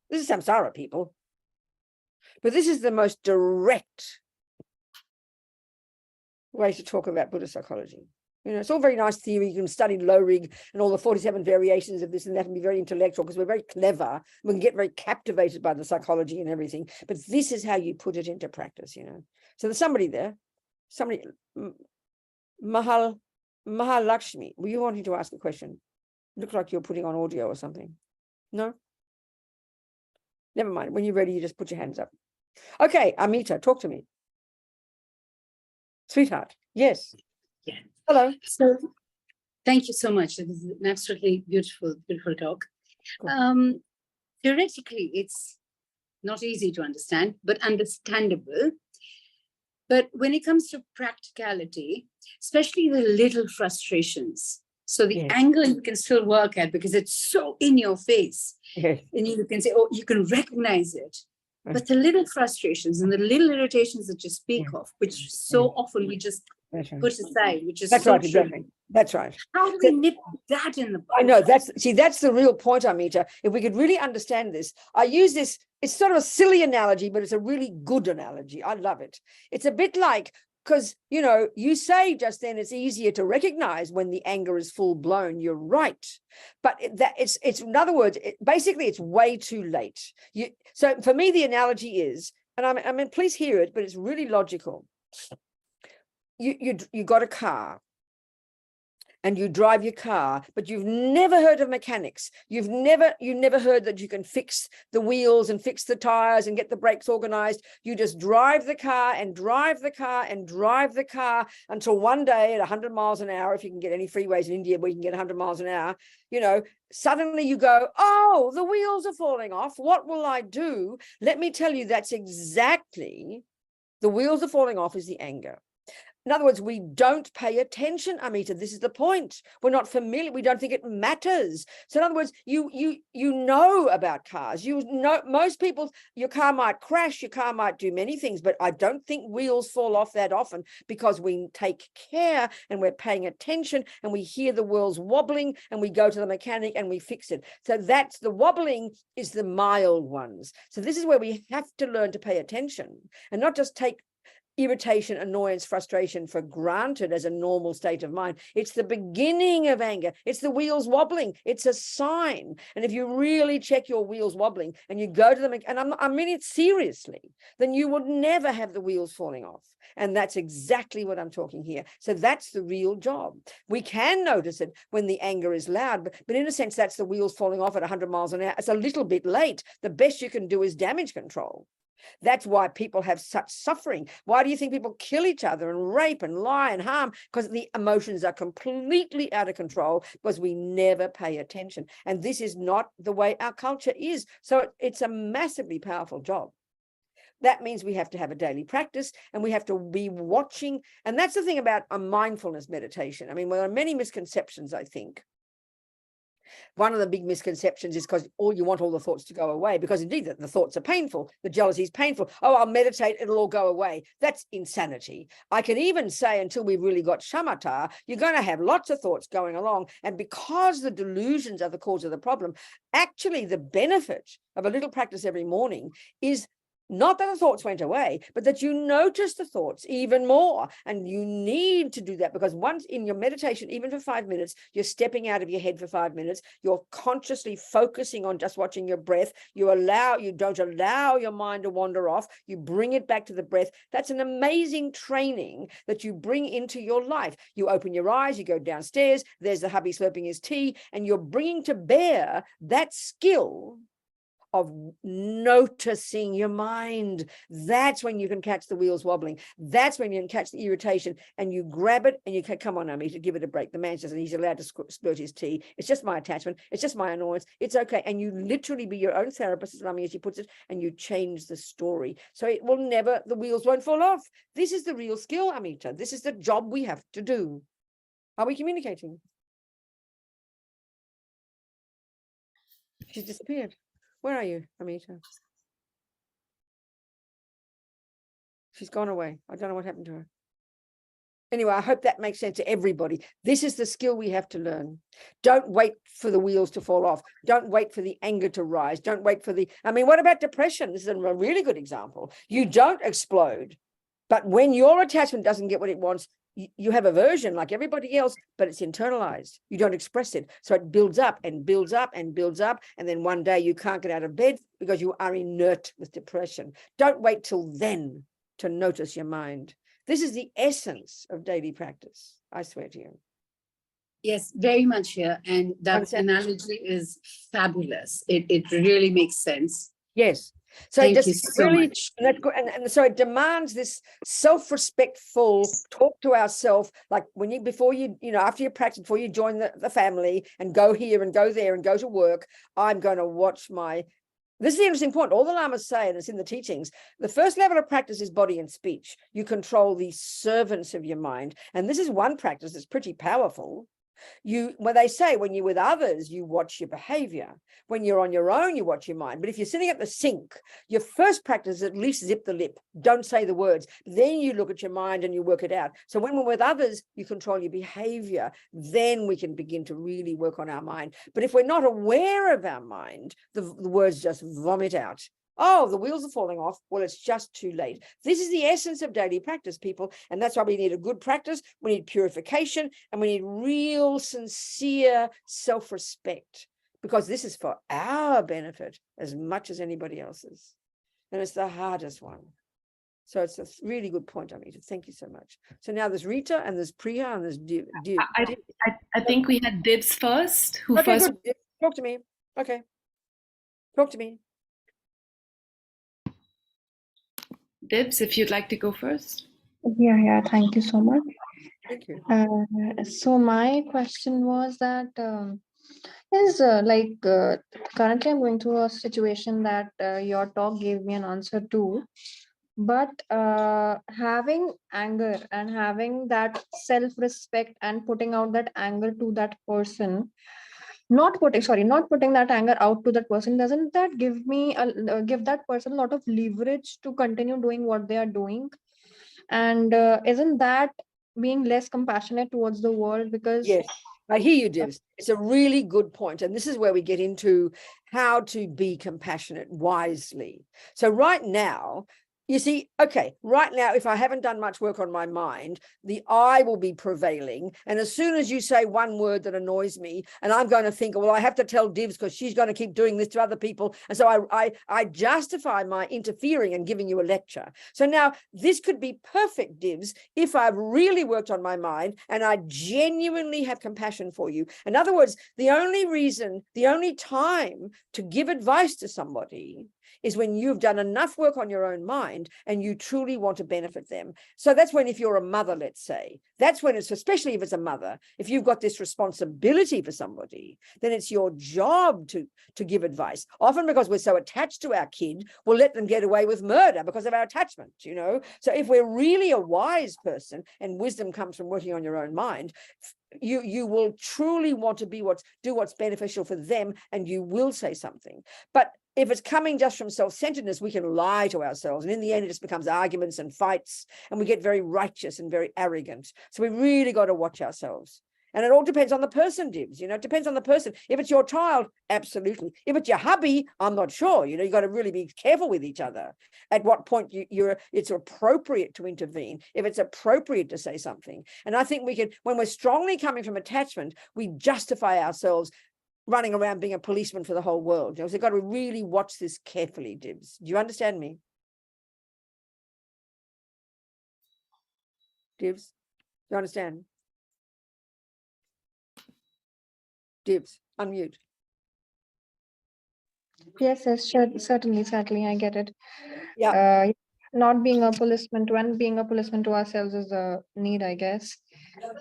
This is samsara, people. But this is the most direct way to talk about Buddhist psychology. You know, it's all very nice theory. You can study low rig and all the 47 variations of this and that and be very intellectual because we're very clever. We can get very captivated by the psychology and everything. But this is how you put it into practice, you know. So there's somebody there. Somebody, Mahalakshmi, were you wanting to ask a question? Looked like you're putting on audio or something. No? Never mind. When you're ready, you just put your hands up. Okay, Amita, talk to me. Sweetheart, yes. Yeah. Hello. So, thank you so much. It was an absolutely beautiful, beautiful talk. Cool. Theoretically, it's not easy to understand, but understandable. But when it comes to practicality, especially the little frustrations, so the anger you can still work at because it's so in your face. Yes. And you can say, oh, you can recognize it. But the little frustrations and the little irritations that you speak of, which so often we just put aside, which is that's so right, exactly. That's right. How do we nip that in the bud? I know, that's the real point, Amita. If we could really understand this, I use this, it's sort of a silly analogy, but it's a really good analogy. I love it. It's a bit like, because, you know, you say just then it's easier to recognize when the anger is full blown. You're right. But it's in other words, basically it's way too late. So for me, the analogy is, and I mean, please hear it, but it's really logical. You got a car and you drive your car, but you've never heard of mechanics. You've never heard that you can fix the wheels and fix the tires and get the brakes organized. You just drive the car and drive the car and drive the car until one day at 100 miles an hour, if you can get any freeways in India where you can get 100 miles an hour, you know, suddenly you go, oh, the wheels are falling off. What will I do? Let me tell you, that's exactly, the wheels are falling off is the anger. In other words, we don't pay attention, Amita. This is the point. We're not familiar. We don't think it matters. So in other words, you know about cars. You know, most people, your car might crash, your car might do many things, but I don't think wheels fall off that often because we take care and we're paying attention and we hear the wheels wobbling and we go to the mechanic and we fix it. So that's the wobbling is the mild ones. So this is where we have to learn to pay attention and not just take irritation, annoyance, frustration for granted as a normal state of mind. It's the beginning of anger. It's the wheels wobbling. It's a sign. And if you really check your wheels wobbling and you go to them, and I mean it seriously, then you would never have the wheels falling off. And that's exactly what I'm talking here. So that's the real job. We can notice it when the anger is loud, but in a sense, that's the wheels falling off at 100 miles an hour. It's a little bit late. The best you can do is damage control. That's why people have such suffering. Why do you think people kill each other and rape and lie and harm? Because the emotions are completely out of control because we never pay attention. And this is not the way our culture is. So it's a massively powerful job. That means we have to have a daily practice and we have to be watching. And that's the thing about a mindfulness meditation. I mean, there are many misconceptions, I think. One of the big misconceptions is because you want all the thoughts to go away, because indeed the thoughts are painful. The jealousy is painful. Oh, I'll meditate, it'll all go away. That's insanity. I can even say, until we've really got shamatha, you're going to have lots of thoughts going along. And because the delusions are the cause of the problem, actually the benefit of a little practice every morning is not that the thoughts went away, but that you notice the thoughts even more. And you need to do that, because once in your meditation, even for 5 minutes, you're stepping out of your head for 5 minutes. You're consciously focusing on just watching your breath. You don't allow your mind to wander off. You bring it back to the breath. That's an amazing training that you bring into your life. You open your eyes, you go downstairs, there's the hubby slurping his tea, and you're bringing to bear that skill of noticing your mind. That's when you can catch the wheels wobbling. That's when you can catch the irritation, and you grab it and you can, come on, Amita, give it a break. The man says he's allowed to splurt his tea. It's just my attachment. It's just my annoyance. It's okay. And you literally be your own therapist, as Rami, as she puts it, and you change the story. So it will never, the wheels won't fall off. This is the real skill, Amita. This is the job we have to do. Are we communicating? She's disappeared. Where are you, Amita? She's gone away. I don't know what happened to her. Anyway, I hope that makes sense to everybody. This is the skill we have to learn. Don't wait for the wheels to fall off. Don't wait for the anger to rise. Don't wait for what about depression? This is a really good example. You don't explode, but when your attachment doesn't get what it wants, you have aversion like everybody else, but it's internalized. You don't express it. So it builds up and builds up and builds up. And then one day you can't get out of bed because you are inert with depression. Don't wait till then to notice your mind. This is the essence of daily practice, I swear to you. Yes, very much here. And that analogy is fabulous. It really makes sense. Yes. So Thank it just you so really, much. and so it demands this self-respectful talk to ourselves, like before you after you practice, before you join the family and go here and go there and go to work, I'm going to watch this is the interesting point. All the lamas say, and it's in the teachings, the first level of practice is body and speech. You control the servants of your mind. And this is one practice that's pretty powerful. When they say when you're with others, you watch your behavior. When you're on your own, you watch your mind. But if you're sitting at the sink, your first practice is at least zip the lip. Don't say the words. Then you look at your mind and you work it out. So when we're with others, you control your behavior. Then we can begin to really work on our mind. But if we're not aware of our mind, the words just vomit out. Oh, the wheels are falling off. Well, it's just too late. This is the essence of daily practice, people. And that's why we need a good practice. We need purification, and we need real, sincere self-respect, because this is for our benefit as much as anybody else's. And it's the hardest one. So it's a really good point, Amita. Thank you so much. So now there's Rita and there's Priya and there's Div. I think we had Dibs first. Okay, first? good. Talk to me. Okay. Talk to me. Dibs, if you'd like to go first. Yeah, thank you so much. Thank you. So my question was that currently I'm going through a situation that your talk gave me an answer to, but having anger and having that self-respect and putting out that anger to that person, not putting that anger out to that person, doesn't that give that person a lot of leverage to continue doing what they are doing? And isn't that being less compassionate towards the world? Because yes, I hear you, Divs. It's a really good point. And this is where we get into how to be compassionate wisely. So right now, you see, okay, right now, if I haven't done much work on my mind, the I will be prevailing. And as soon as you say one word that annoys me, and I'm going to think, well, I have to tell Divs because she's going to keep doing this to other people. And so I justify my interfering and giving you a lecture. So now this could be perfect, Divs, if I've really worked on my mind and I genuinely have compassion for you. In other words, the only time to give advice to somebody is when you've done enough work on your own mind and you truly want to benefit them. So that's when, if you're a mother, let's say, that's when it's, especially if it's a mother, if you've got this responsibility for somebody, then it's your job to give advice. Often because we're so attached to our kid, we'll let them get away with murder because of our attachment, So if we're really a wise person, and wisdom comes from working on your own mind, you will truly want to do what's beneficial for them, and you will say something. But if it's coming just from self-centeredness, we can lie to ourselves, and in the end it just becomes arguments and fights, and we get very righteous and very arrogant. So we really got to watch ourselves. And it all depends on the person, Dibs. It depends on the person. If it's your child, absolutely. If it's your hubby, I'm not sure. You got to really be careful with each other. At what point it's appropriate to intervene, if it's appropriate to say something. And I think we can, when we're strongly coming from attachment, we justify ourselves running around being a policeman for the whole world. So we've got to really watch this carefully, Dibs. Do you understand me? Dibs, do you understand? Dibs, unmute. Yes, certainly, I get it. Yeah. Not being a policeman and being a policeman to ourselves is a need, I guess,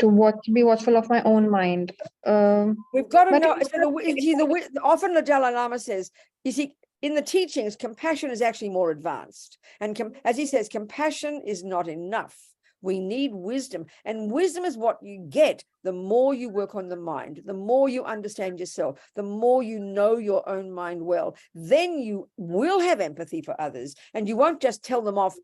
to be watchful of my own mind. We've got to but know. So often the Dalai Lama says, you see, in the teachings, compassion is actually more advanced. And as he says, compassion is not enough. We need wisdom, and wisdom is what you get the more you work on the mind, the more you understand yourself, the more you know your own mind well. Then you will have empathy for others, and you won't just tell them off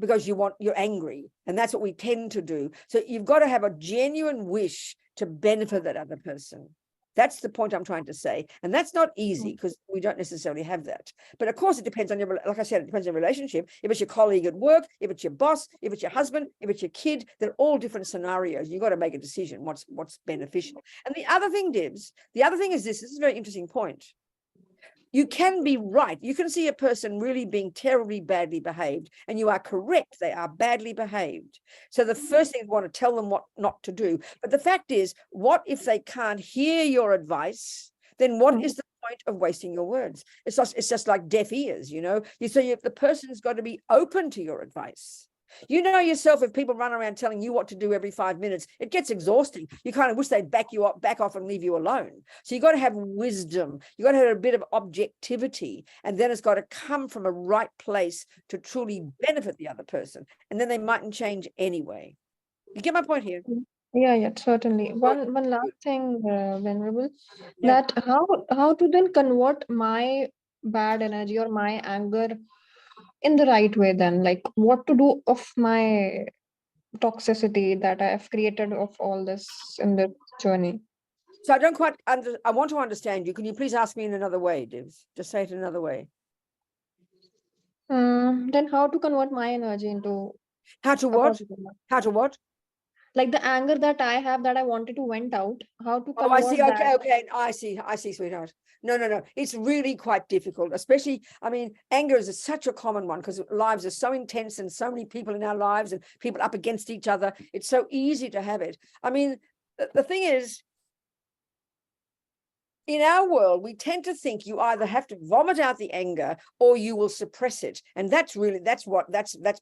because you're angry, and that's what we tend to do. So you've got to have a genuine wish to benefit that other person. That's the point I'm trying to say. And that's not easy because we don't necessarily have that. But of course, it depends on like I said, it depends on your relationship. If it's your colleague at work, if it's your boss, if it's your husband, if it's your kid, they're all different scenarios. You've got to make a decision what's beneficial. And the other thing, Dibs, is this is a very interesting point. You can be right. You can see a person really being terribly badly behaved, and you are correct. They are badly behaved. So the first thing you want to tell them what not to do. But the fact is, what if they can't hear your advice? Then what is the point of wasting your words? It's just like deaf ears, the person's got to be open to your advice. You know yourself, if people run around telling you what to do every 5 minutes, it gets exhausting. You kind of wish they'd back off and leave you alone. So you got to have wisdom. You got to have a bit of objectivity, and then it's got to come from a right place to truly benefit the other person. And then they mightn't change anyway. You get my point here? Yeah, certainly. One last thing, Venerable, Yeah. that how to then convert my bad energy or my anger in the right way, then, like what to do of my toxicity that I have created of all this in the journey. So I don't quite I want to understand you. Can you please ask me in another way, Divs? Just say it in another way. Then how to convert my energy into How to what? How to what? Like the anger that I have that I wanted to vent out, how to convert I see. that. Okay. I see, sweetheart. No. It's really quite difficult, especially, anger is such a common one because lives are so intense and so many people in our lives and people up against each other. It's so easy to have it. The thing is, in our world, we tend to think you either have to vomit out the anger or you will suppress it. And that's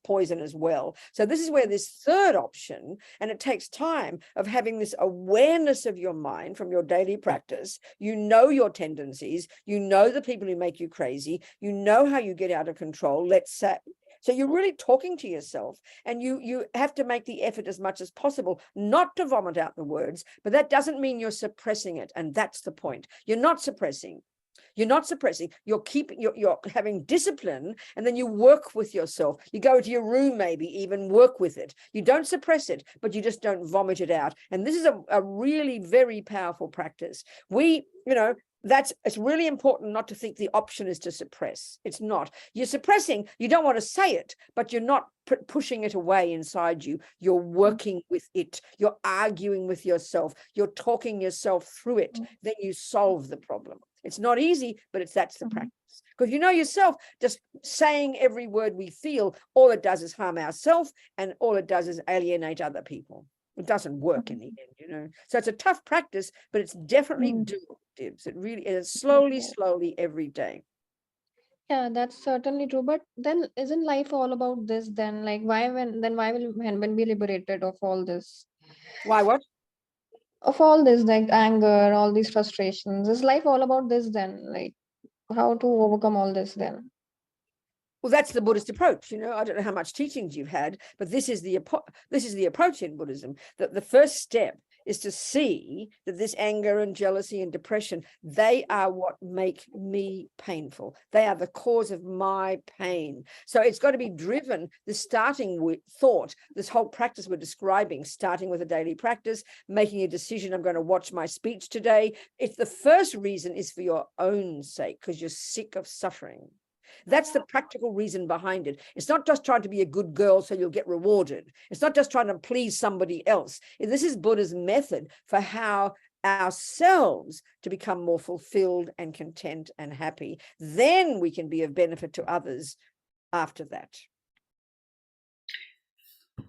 poison as well. So this is where this third option, and it takes time of having this awareness of your mind from your daily practice. You know your tendencies, you know the people who make you crazy, you know how you get out of control, let's say. So you're really talking to yourself, and you have to make the effort as much as possible not to vomit out the words, but that doesn't mean you're suppressing it. And that's the point. You're not suppressing. You're having discipline, and then you work with yourself. You go to your room, maybe even work with it. You don't suppress it, but you just don't vomit it out. And this is a really very powerful practice. It's really important not to think the option is to suppress. It's not. You're suppressing, you don't want to say it, but you're not pushing it away inside you. You're working with it. You're arguing with yourself. You're talking yourself through it. Then you solve the problem. It's not easy, but that's the practice. Because you know yourself, just saying every word we feel, all it does is harm ourselves, and all it does is alienate other people. It doesn't work in the end, So it's a tough practice, but it's definitely doable, Dibs. It really is, slowly every day. Yeah, that's certainly true. But then isn't life all about this then? Like when we liberated of all this? Why what? Of all this, like anger, all these frustrations. Is life all about this then? Like how to overcome all this then? Well, that's the Buddhist approach. I don't know how much teachings you've had, but this is the approach in Buddhism. That the first step is to see that this anger and jealousy and depression, they are what make me painful. They are the cause of my pain. So it's got to be driven, the starting with thought, this whole practice we're describing, starting with a daily practice, making a decision, I'm going to watch my speech today. If the first reason is for your own sake, because you're sick of suffering, that's the practical reason behind it. It's not just trying to be a good girl so you'll get rewarded. It's not just trying to please somebody else. This is Buddha's method for how ourselves to become more fulfilled and content and happy. Then we can be of benefit to others after that.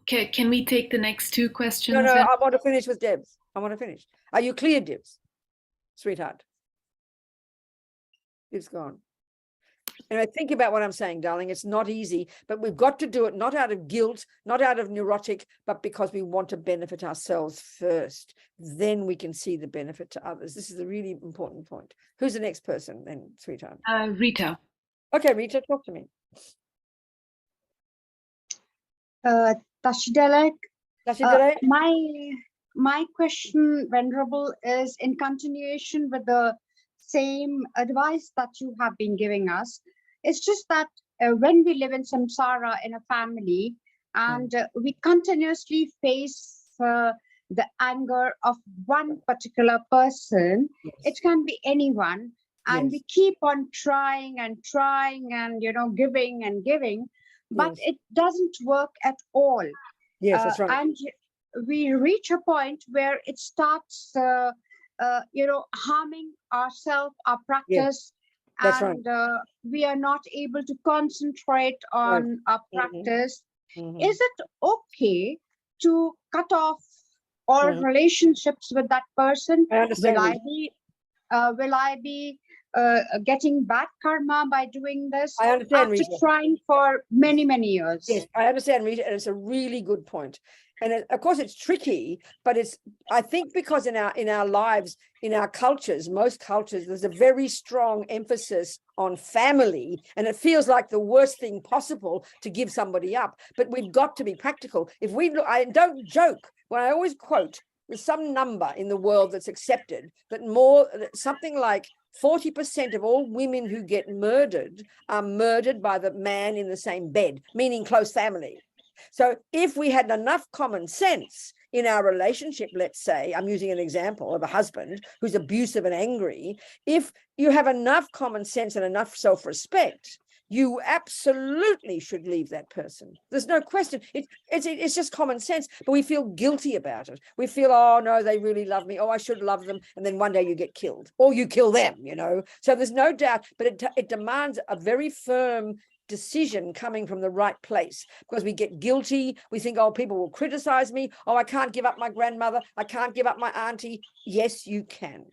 Okay, can we take the next two questions? No, then? I want to finish with Debs. I want to finish. Are you clear, Debs? Sweetheart. It's gone. Anyway, think about what I'm saying, darling. It's not easy, but we've got to do it not out of guilt, not out of neurotic, but because we want to benefit ourselves first. Then we can see the benefit to others. This is a really important point. Who's the next person then, sweetheart? Rita. Okay, Rita, talk to me. Tashidalek, Tashidalek? my question, Venerable, is in continuation with the same advice that you have been giving us. It's just that when we live in samsara in a family and we continuously face the anger of one particular person, it can be anyone, and we keep on trying and giving and giving, but it doesn't work at all. Yes, that's right. And we reach a point where it starts harming ourselves, our practice, that's and we are not able to concentrate on our practice. Is it okay to cut off all relationships with that person? I understand. Will I be getting bad karma by doing this? I understand, after Rita. trying for many years. Yes, I understand, Rita, and it's a really good point. And of course, it's tricky, but I think because in our lives, in our cultures, most cultures, there's a very strong emphasis on family, and it feels like the worst thing possible to give somebody up. But we've got to be practical. If we look, I don't joke when I always quote, there's some number in the world that's accepted that something like 40% of all women who get murdered are murdered by the man in the same bed, meaning close family. So if we had enough common sense in our relationship, let's say, I'm using an example of a husband who's abusive and angry, if you have enough common sense and enough self-respect, you absolutely should leave that person. There's no question. It's just common sense, but we feel guilty about it. We feel, oh no, they really love me. Oh, I should love them. And then one day you get killed or you kill them, So there's no doubt, but it demands a very firm decision coming from the right place, because we get guilty. We think, oh, people will criticize me. Oh, I can't give up my grandmother. I can't give up my auntie. Yes, you can.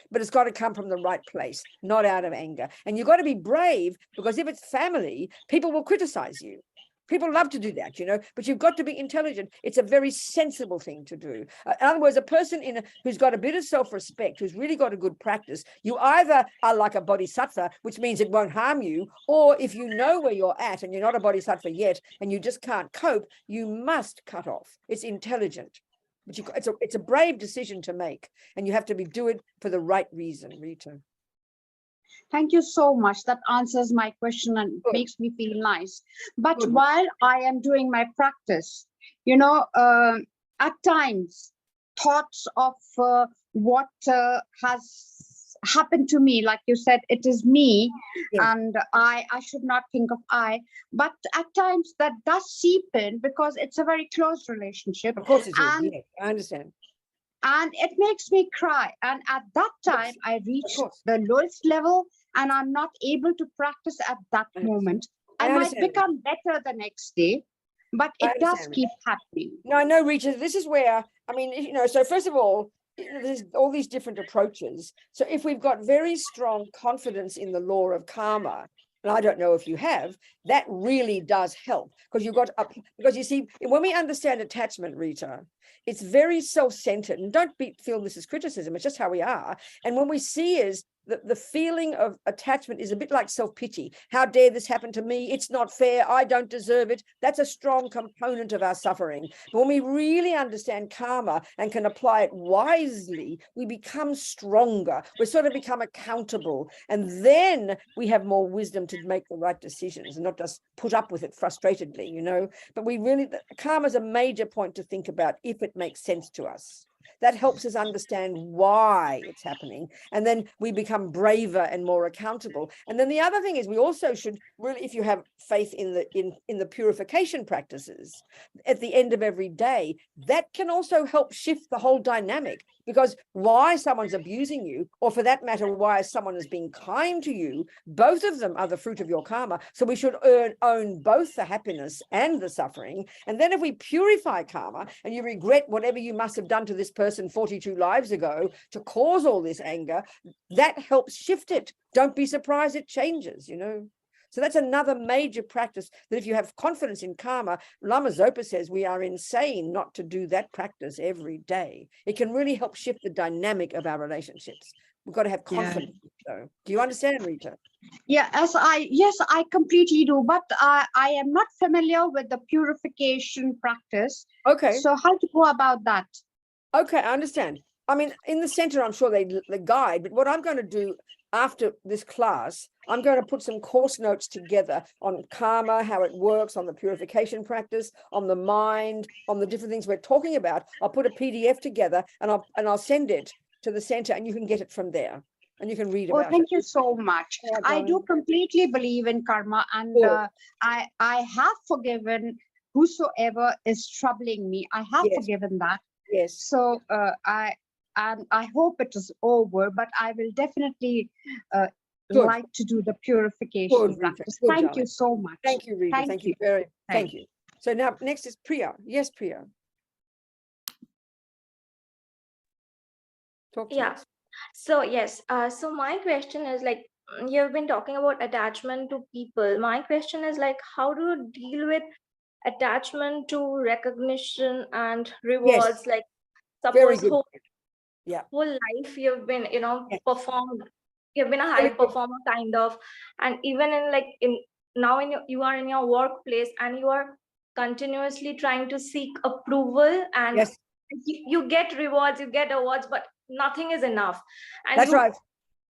But it's got to come from the right place, not out of anger. And you've got to be brave, because if it's family, people will criticize you. People love to do that, but you've got to be intelligent. It's a very sensible thing to do. In other words, a person who's got a bit of self-respect, who's really got a good practice, you either are like a bodhisattva, which means it won't harm you, or if you know where you're at and you're not a bodhisattva yet and you just can't cope, you must cut off. It's intelligent. But it's a brave decision to make, and you have to do it for the right reason, Rita. Thank you so much. That answers my question and makes me feel nice. But while I am doing my practice, at times, thoughts of what has happened to me, like you said, it is me, and I should not think of I. But at times that does seep in, because it's a very close relationship. Of course it is. Yes, I understand. And it makes me cry. And at that time, I reach the lowest level, and I'm not able to practice at that moment. I might become better the next day, but it does keep happening. No, I know, Rita, this is where, so first of all, there's all these different approaches. So if we've got very strong confidence in the law of karma, and I don't know if you have, that really does help, because you see, when we understand attachment, Rita, it's very self-centered, and don't feel this as criticism, it's just how we are. And when we see is the feeling of attachment is a bit like self-pity. How dare this happen to me? It's not fair. I don't deserve it. That's a strong component of our suffering. But when we really understand karma and can apply it wisely, we become stronger. We sort of become accountable. And then we have more wisdom to make the right decisions and not just put up with it frustratedly, you know. But we really, karma is a major point to think about if it makes sense to us. That helps us understand why it's happening. And then we become braver and more accountable. And then the other thing is we also should really, if you have faith in the purification practices at the end of every day, that can also help shift the whole dynamic. Because why someone's abusing you, or for that matter, why someone is being kind to you, both of them are the fruit of your karma. So we should own both the happiness and the suffering. And then if we purify karma and you regret whatever you must have done to this person 42 lives ago to cause all this anger, that helps shift it. Don't be surprised it changes, you know. So that's another major practice, that if you have confidence in karma, Lama Zopa says we are insane not to do that practice every day. It can really help shift the dynamic of our relationships. We've got to have confidence. So, do you understand, Rita? Yeah, yes, I completely do. But I am not familiar with the purification practice. Okay. So how to go about that? Okay, I understand. I mean, in the center, I'm sure they guide, but what I'm going to do after this class, I'm going to put some course notes together on karma, how it works, on the purification practice, on the mind, on the different things we're talking about. I'll put a PDF together and I'll send it to the center, and you can get it from there and you can read about it. Oh, thank you so much. Yeah, I do completely believe in karma, and Cool. I have forgiven whosoever is troubling me. I have Yes. forgiven that. Yes. So I hope it is over, but I will definitely Good. like to do the purification Good, Rita. practice. Good, Thank darling. you so much. Thank you, Rita. Thank you very thank you. So now next is Priya. Yes, Priya. Talk to Yeah. us. So yes, so my question is like, you've been talking about attachment to people. My question is like, how do you deal with attachment to recognition and rewards? Like, Very suppose good. whole Yeah. life you've been, Yes. performed. You've been a Very high good. performer kind of, and even in like now you are in your workplace and you are continuously trying to seek approval, and Yes, you get rewards, you get awards, but nothing is enough. And that's right.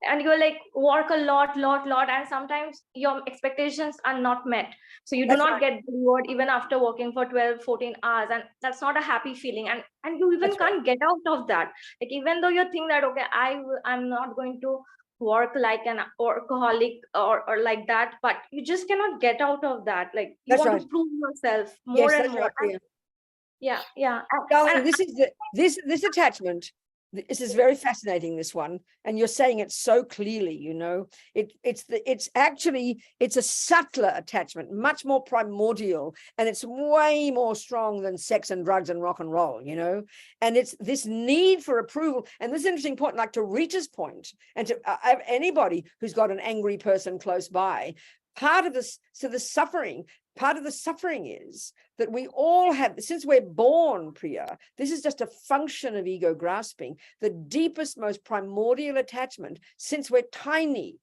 and you're like work a lot, and sometimes your expectations are not met. So you do That's not right. get the reward even after working for 12, 14 hours. And that's not a happy feeling. And you even That's right. can't get out of that. Like, even though you think that, okay, I'm not going to work like an workaholic or like that, but you just cannot get out of that. Like, you That's want right. to prove yourself more Yes, and that's more. right, Priya. Yeah. Darling, this is this attachment. This is very fascinating, this one, and you're saying it so clearly. It's actually a subtler attachment, much more primordial, and it's way more strong than sex and drugs and rock and roll. And it's this need for approval. And this interesting point, like to Rita's point, and to anybody who's got an angry person close by, part of this, so the suffering. Part of the suffering is that we all have, since we're born, Priya, this is just a function of ego grasping. The deepest, most primordial attachment, since we're tiny,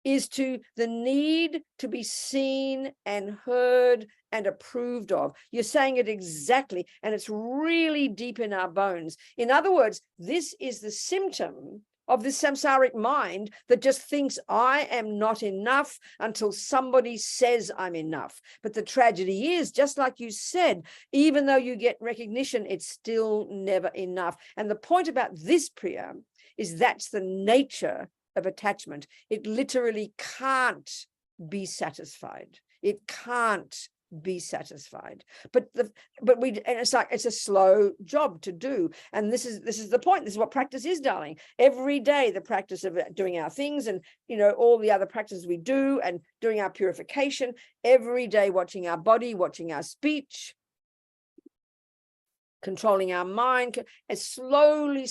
is to the need to be seen and heard and approved of. You're saying it exactly, and it's really deep in our bones. In other words, this is the symptom of this samsaric mind that just thinks I am not enough until somebody says I'm enough. But the tragedy is, just like you said, even though you get recognition, it's still never enough. And the point about this, Priya, is that's the nature of attachment. It literally can't be satisfied. It can't be satisfied. And it's like, it's a slow job to do. And this is the point. This is what practice is, darling. Every day, the practice of doing our things and all the other practices we do, and doing our purification every day, watching our body, watching our speech, controlling our mind, and slowly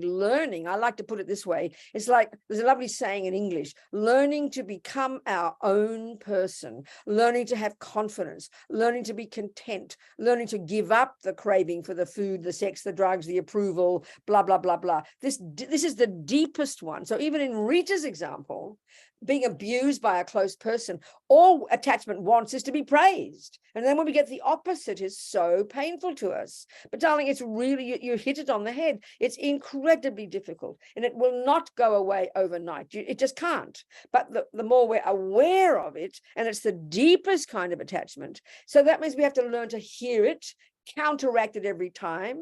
learning. I like to put it this way. It's like, there's a lovely saying in English, learning to become our own person, learning to have confidence, learning to be content, learning to give up the craving for the food, the sex, the drugs, the approval, blah, blah, blah, blah. This is the deepest one. So even in Rita's example, being abused by a close person, all attachment wants is to be praised. And then when we get the opposite, is so painful to us. But darling, it's really, you hit it on the head. It's incredibly difficult, and it will not go away overnight. It just can't. But the more we're aware of it, and it's the deepest kind of attachment. So that means we have to learn to hear it, counteract it every time.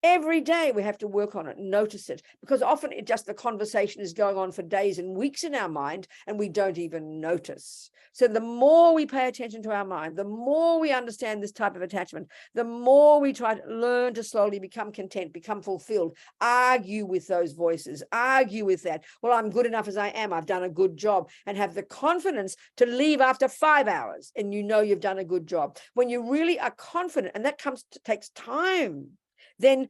Every day we have to work on it, notice it, because often the conversation is going on for days and weeks in our mind, and we don't even notice. So the more we pay attention to our mind, the more we understand this type of attachment, the more we try to learn to slowly become content, become fulfilled, argue with those voices, argue with that. Well, I'm good enough as I am. I've done a good job, and have the confidence to leave after 5 hours, and you know you've done a good job. When you really are confident, and that takes time, then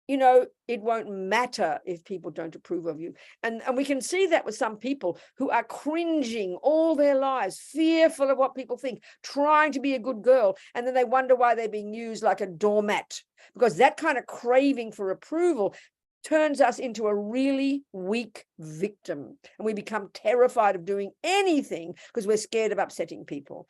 it won't matter if people don't approve of you. And we can see that with some people who are cringing all their lives, fearful of what people think, trying to be a good girl. And then they wonder why they're being used like a doormat, because that kind of craving for approval turns us into a really weak victim. And we become terrified of doing anything because we're scared of upsetting people.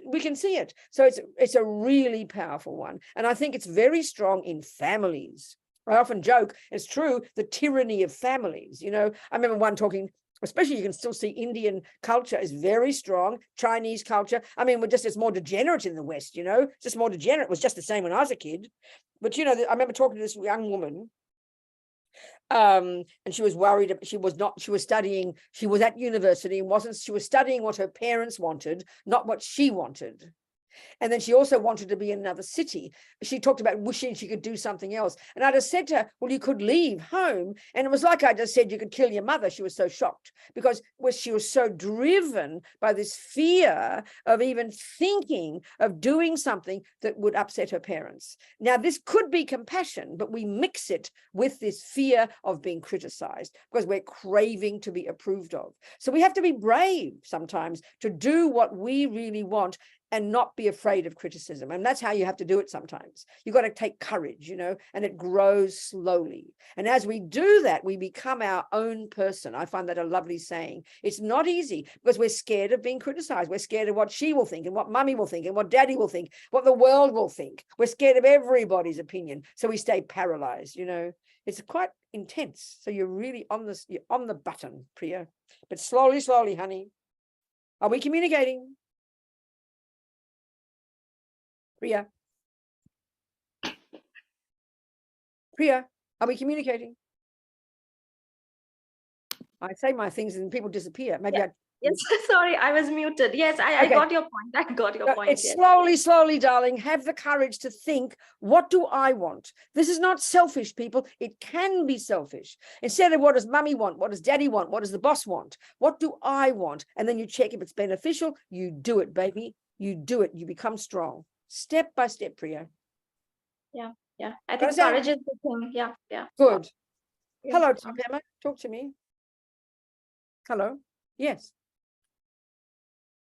We can see it. So it's a really powerful one. And I think it's very strong in families. I often joke, it's true, the tyranny of families. I remember one talking, especially you can still see Indian culture is very strong, Chinese culture. I mean, it's more degenerate in the West, it's just more degenerate. It was just the same when I was a kid. But, I remember talking to this young woman, and she was worried. She was at university and she was studying what her parents wanted, not what she wanted. And then she also wanted to be in another city. She talked about wishing she could do something else. And I just said to her, well, you could leave home. And it was like I just said, you could kill your mother. She was so shocked because she was so driven by this fear of even thinking of doing something that would upset her parents. Now, this could be compassion, but we mix it with this fear of being criticized because we're craving to be approved of. So we have to be brave sometimes to do what we really want and not be afraid of criticism. And that's how you have to do it sometimes. You've got to take courage, and it grows slowly. And as we do that, we become our own person. I find that a lovely saying. It's not easy because we're scared of being criticized. We're scared of what she will think and what mummy will think and what daddy will think, what the world will think. We're scared of everybody's opinion. So we stay paralyzed, It's quite intense. So you're really you're on the button, Priya. But slowly, honey. Are we communicating? Priya, are we communicating? I say my things and people disappear. Maybe yeah. Yes, sorry, I was muted. Yes, I got your point. I got your point. It's slowly, darling. Have the courage to think, what do I want? This is not selfish, people. It can be selfish. Instead of what does mummy want? What does daddy want? What does the boss want? What do I want? And then you check if it's beneficial. You do it, baby. You do it. You become strong. Step by step, Priya. Yeah. I think courage is the thing. Yeah. Good. Yeah. Hello, Emma. Talk to me. Hello. Yes.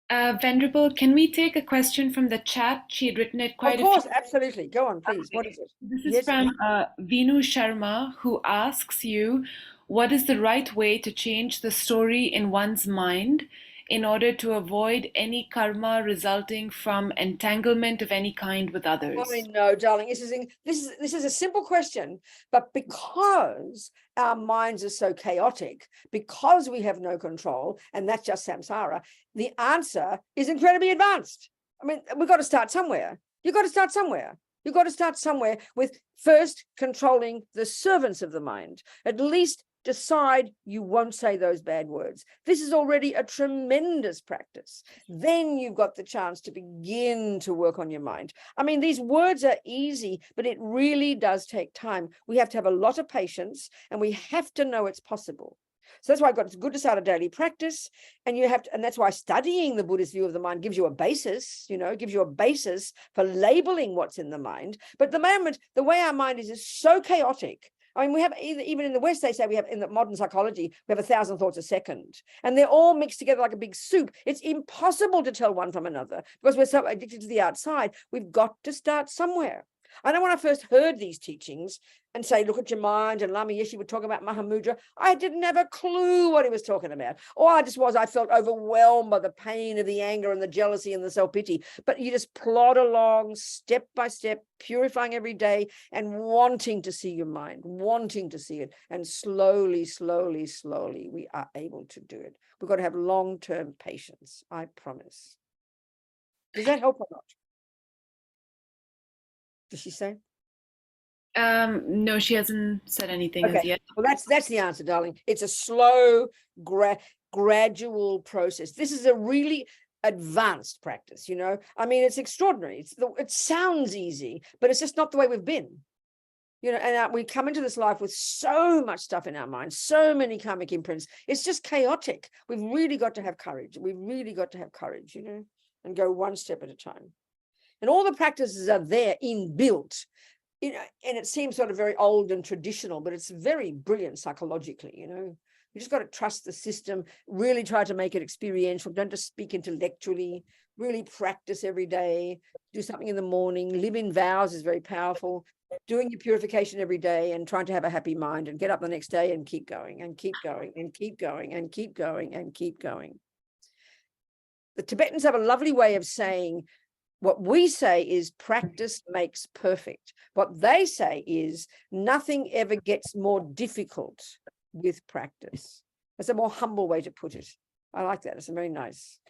Venerable, can we take a question from the chat? She had written it quite a few. Of course, absolutely. Go on, please. Okay. What is it? This is from Vinu Sharma, who asks you, what is the right way to change the story in one's mind in order to avoid any karma resulting from entanglement of any kind with others? I know, darling. This is a simple question, but because our minds are so chaotic, because we have no control, and that's just samsara, the answer is incredibly advanced. I mean, we've got to start somewhere. You've got to start somewhere. You've got to start somewhere with first controlling the servants of the mind. At least decide you won't say those bad words. This is already a tremendous practice. Then you've got the chance to begin to work on your mind. I mean, these words are easy, but it really does take time. We have to have a lot of patience, and we have to know it's possible. So that's why it's good to start a daily practice. And you have to, and that's why studying the Buddhist view of the mind gives you a basis, gives you a basis for labeling what's in the mind. But at the moment, the way our mind is so chaotic. I mean, we have even in the West, they say we have, in the modern psychology, we have 1,000 thoughts a second, and they're all mixed together like a big soup. It's impossible to tell one from another because we're so addicted to the outside. We've got to start somewhere. I know when I first heard these teachings and say, look at your mind, and Lama Yeshe would talk about Mahamudra, I didn't have a clue what he was talking about. All I felt overwhelmed by the pain of the anger and the jealousy and the self-pity. But you just plod along step by step, purifying every day and wanting to see your mind, wanting to see it. And slowly, slowly, slowly, we are able to do it. We've got to have long-term patience, I promise. Does that help or not? Did she say? No, she hasn't said anything as yet. Well, that's the answer, darling. It's a slow, gradual process. This is a really advanced practice, I mean, it's extraordinary. It sounds easy, but it's just not the way we've been. And we come into this life with so much stuff in our minds, so many karmic imprints. It's just chaotic. We've really got to have courage. We've really got to have courage, and go one step at a time. And all the practices are there inbuilt, and it seems sort of very old and traditional, but it's very brilliant psychologically, You just got to trust the system, really try to make it experiential. Don't just speak intellectually, really practice every day, do something in the morning, live in vows is very powerful, doing your purification every day and trying to have a happy mind and get up the next day and keep going and keep going and keep going and keep going and keep going. The Tibetans have a lovely way of saying, what we say is practice makes perfect. What they say is nothing ever gets more difficult with practice. That's a more humble way to put it. I like that. It's very nice.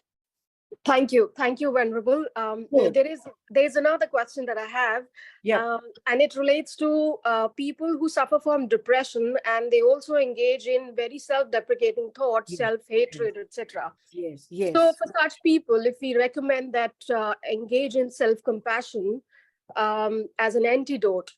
Thank you, Venerable. There's another question that I have, and it relates to people who suffer from depression, and they also engage in very self-deprecating thoughts, self-hatred, etc. Yes. So for such people, if we recommend that engage in self-compassion as an antidote,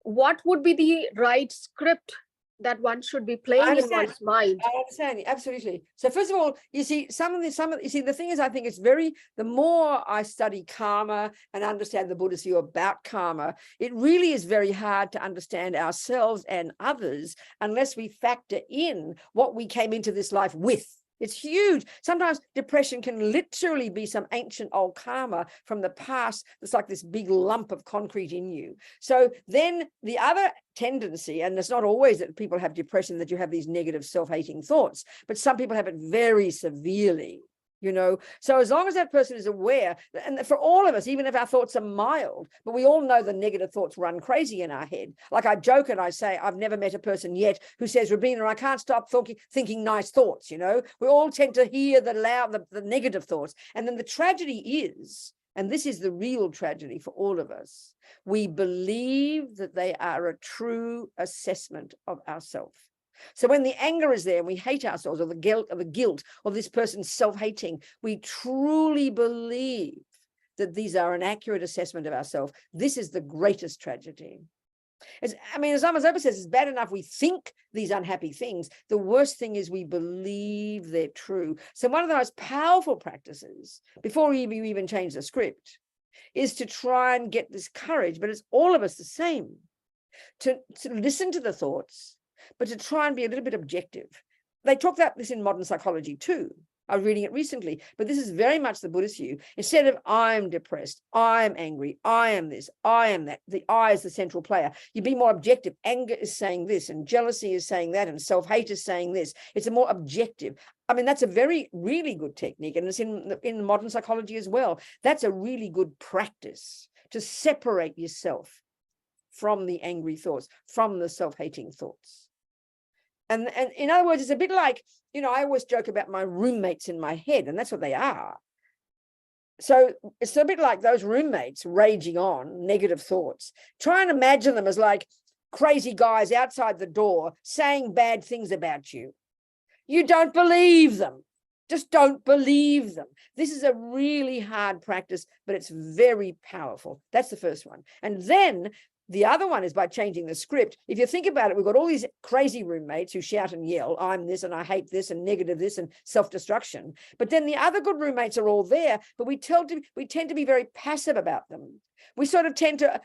what would be the right script that one should be playing in one's mind? I understand, absolutely. So first of all, you see, the thing is, I think it's the more I study karma and understand the Buddhist view about karma, it really is very hard to understand ourselves and others unless we factor in what we came into this life with. It's huge. Sometimes depression can literally be some ancient old karma from the past that's like this big lump of concrete in you. So then the other tendency, and it's not always that people have depression, that you have these negative self-hating thoughts, but some people have it very severely. So as long as that person is aware, and for all of us, even if our thoughts are mild, but we all know the negative thoughts run crazy in our head. Like I joke and I say, I've never met a person yet who says, Robina, I can't stop thinking nice thoughts. We all tend to hear the negative thoughts. And then the tragedy is, and this is the real tragedy for all of us, we believe that they are a true assessment of ourselves. So when the anger is there and we hate ourselves, or the guilt or this person's self-hating, we truly believe that these are an accurate assessment of ourselves. This is the greatest tragedy. As Lama Zopa says, it's bad enough we think these unhappy things. The worst thing is we believe they're true. So one of the most powerful practices, before you even change the script, is to try and get this courage, but it's all of us the same, to listen to the thoughts, but to try and be a little bit objective. They talk about this in modern psychology too. I was reading it recently, but this is very much the Buddhist view. Instead of I'm depressed, I'm angry, I am this, I am that, the I is the central player. You be more objective. Anger is saying this, and jealousy is saying that, and self-hate is saying this. It's a more objective. That's a really good technique, and it's in modern psychology as well. That's a really good practice to separate yourself from the angry thoughts, from the self-hating thoughts. And in other words, it's a bit like, I always joke about my roommates in my head, and that's what they are. So it's a bit like those roommates raging on negative thoughts. Try and imagine them as like crazy guys outside the door saying bad things about you. You don't believe them. Just don't believe them. This is a really hard practice, but it's very powerful. That's the first one. And then The other one is by changing the script. If you think about it, we've got all these crazy roommates who shout and yell, I'm this and I hate this and negative this and self-destruction. But then the other good roommates are all there, but we tend to be very passive about them. We sort of tend to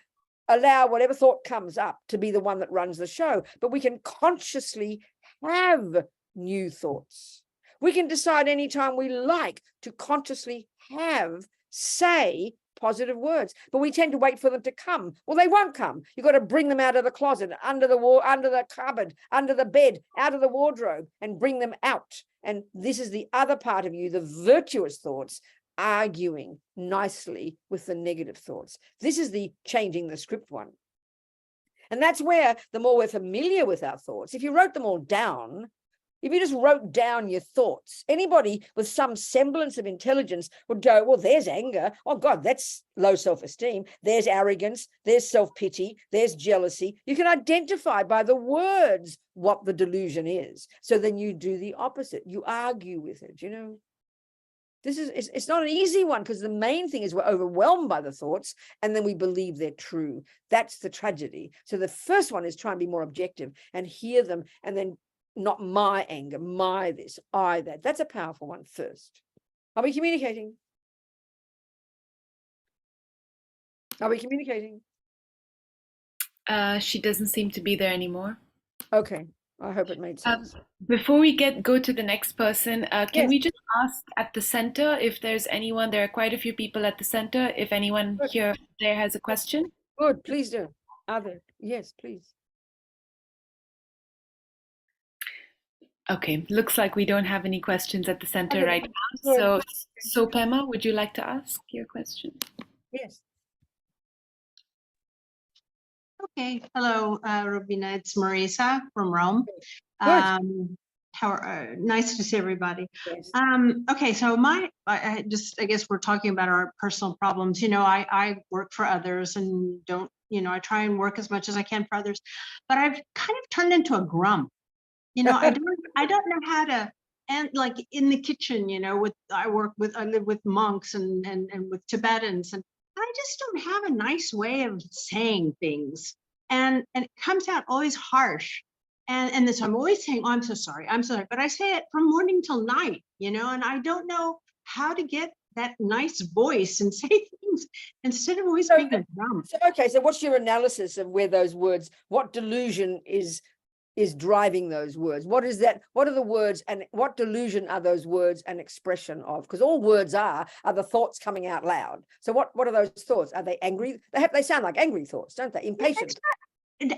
allow whatever thought comes up to be the one that runs the show, but we can consciously have new thoughts. We can decide anytime we like to consciously say positive words, but we tend to wait for them to come. Well, they won't come. You've got to bring them out of the closet, under the wall, under the cupboard, under the bed, out of the wardrobe, and bring them out. And this is the other part of you, the virtuous thoughts, arguing nicely with the negative thoughts. This is the changing the script one. And that's where the more we're familiar with our thoughts, if you wrote them all down, if you just wrote down your thoughts, anybody with some semblance of intelligence would go, well, there's anger. Oh, God, that's low self-esteem. There's arrogance. There's self-pity. There's jealousy. You can identify by the words what the delusion is. So then you do the opposite. You argue with it, you know. It's not an easy one, because the main thing is we're overwhelmed by the thoughts and then we believe they're true. That's the tragedy. So the first one is try and be more objective and hear them, and then not my anger, my this, I that. That's a powerful one first. Are we communicating? Are we communicating? She doesn't seem to be there anymore. Okay, I hope it made sense. Before we go to the next person, can Yes. we just ask at the center if there's anyone? There are quite a few people at the center. If anyone here there has a question. Good, please do. Are there? Yes, please. Okay, looks like we don't have any questions at the center Okay. right now. So Pema, would you like to ask your question? Yes. Okay, hello, Robina. It's Marisa from Rome. Good. Nice to see everybody. Yes. Okay, so I guess we're talking about our personal problems. You know, I work for others and don't, you know, I try and work as much as I can for others, but I've kind of turned into a grump. You know, I don't know how to, and like in the kitchen, you know, I live with monks and with Tibetans, and I just don't have a nice way of saying things, and it comes out always harsh, and this I'm always saying, oh, I'm so sorry, but I say it from morning till night, you know, and I don't know how to get that nice voice and say things instead of always being a grump. So, okay, so what's your analysis of where those words, what delusion is driving those words? What is that? What are the words, and what delusion are those words an expression of? Because all words are the thoughts coming out loud. So what are those thoughts? Are they angry? They sound like angry thoughts, don't they? Impatient.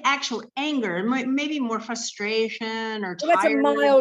Actual anger, maybe more frustration or Well,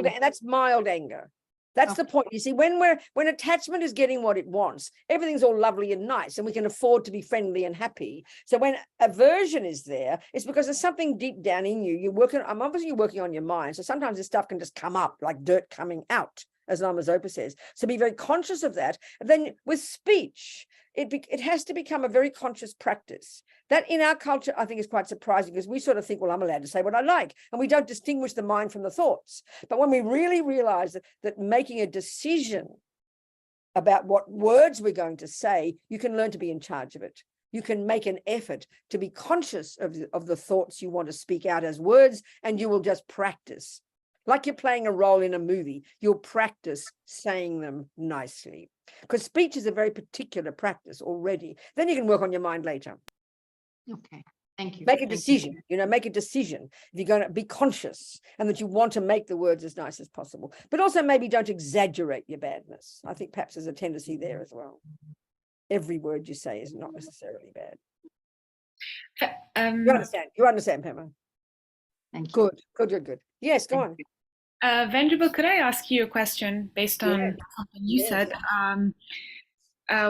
tired. that's mild anger. That's the point. You see, when attachment is getting what it wants, everything's all lovely and nice, and we can afford to be friendly and happy. So when aversion is there, it's because there's something deep down in you. You're working on your mind. So sometimes this stuff can just come up like dirt coming out, as Lama Zopa says. So be very conscious of that. And then with speech, it has to become a very conscious practice. That in our culture, I think, is quite surprising, because we sort of think, well, I'm allowed to say what I like, and we don't distinguish the mind from the thoughts. But when we really realize that making a decision about what words we're going to say, you can learn to be in charge of it. You can make an effort to be conscious of the thoughts you want to speak out as words, and you will just practice. Like you're playing a role in a movie, you'll practice saying them nicely. Because speech is a very particular practice already. Then you can work on your mind later. Okay, thank you. Make a decision, make a decision. If you're going to be conscious and that you want to make the words as nice as possible, but also maybe don't exaggerate your badness. I think perhaps there's a tendency there as well. Every word you say is not necessarily bad. You understand, Pema? Thank you. Good. Yes, go on. Venerable, could I ask you a question based on something you said?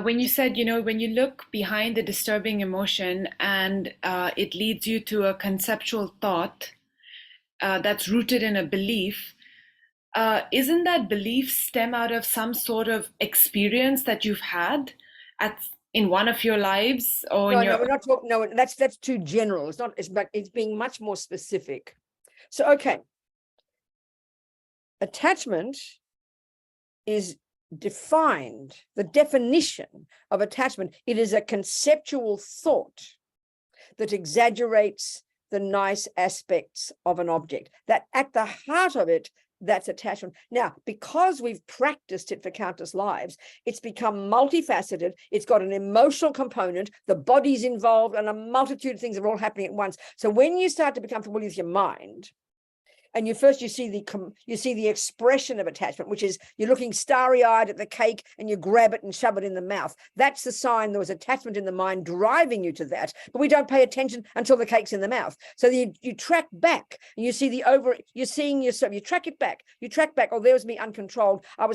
When you said, when you look behind the disturbing emotion and it leads you to a conceptual thought that's rooted in a belief, isn't that belief stem out of some sort of experience that you've had in one of your lives? Or No, we're not talking. No, that's too general. It's not. It's being much more specific. So, okay. Attachment is defined, the definition of attachment, it is a conceptual thought that exaggerates the nice aspects of an object. That at the heart of it, that's attachment. Now, because we've practiced it for countless lives, it's become multifaceted. It's got an emotional component. The body's involved, and a multitude of things are all happening at once. So when you start to become familiar with your mind, and you see the expression of attachment, which is you're looking starry-eyed at the cake and you grab it and shove it in the mouth. That's the sign there was attachment in the mind driving you to that. But we don't pay attention until the cake's in the mouth. So you track back and you see you're seeing yourself. You track it back. You track back. Oh, there was me uncontrolled. I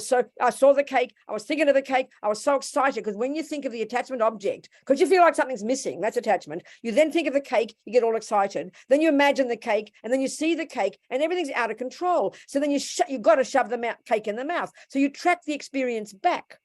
saw the cake. I was thinking of the cake. I was so excited, because when you think of the attachment object, because you feel like something's missing, that's attachment. You then think of the cake. You get all excited. Then you imagine the cake, and then you see the cake, and everything's out of control. So then you've got to shove the cake in the mouth. So you track the experience back.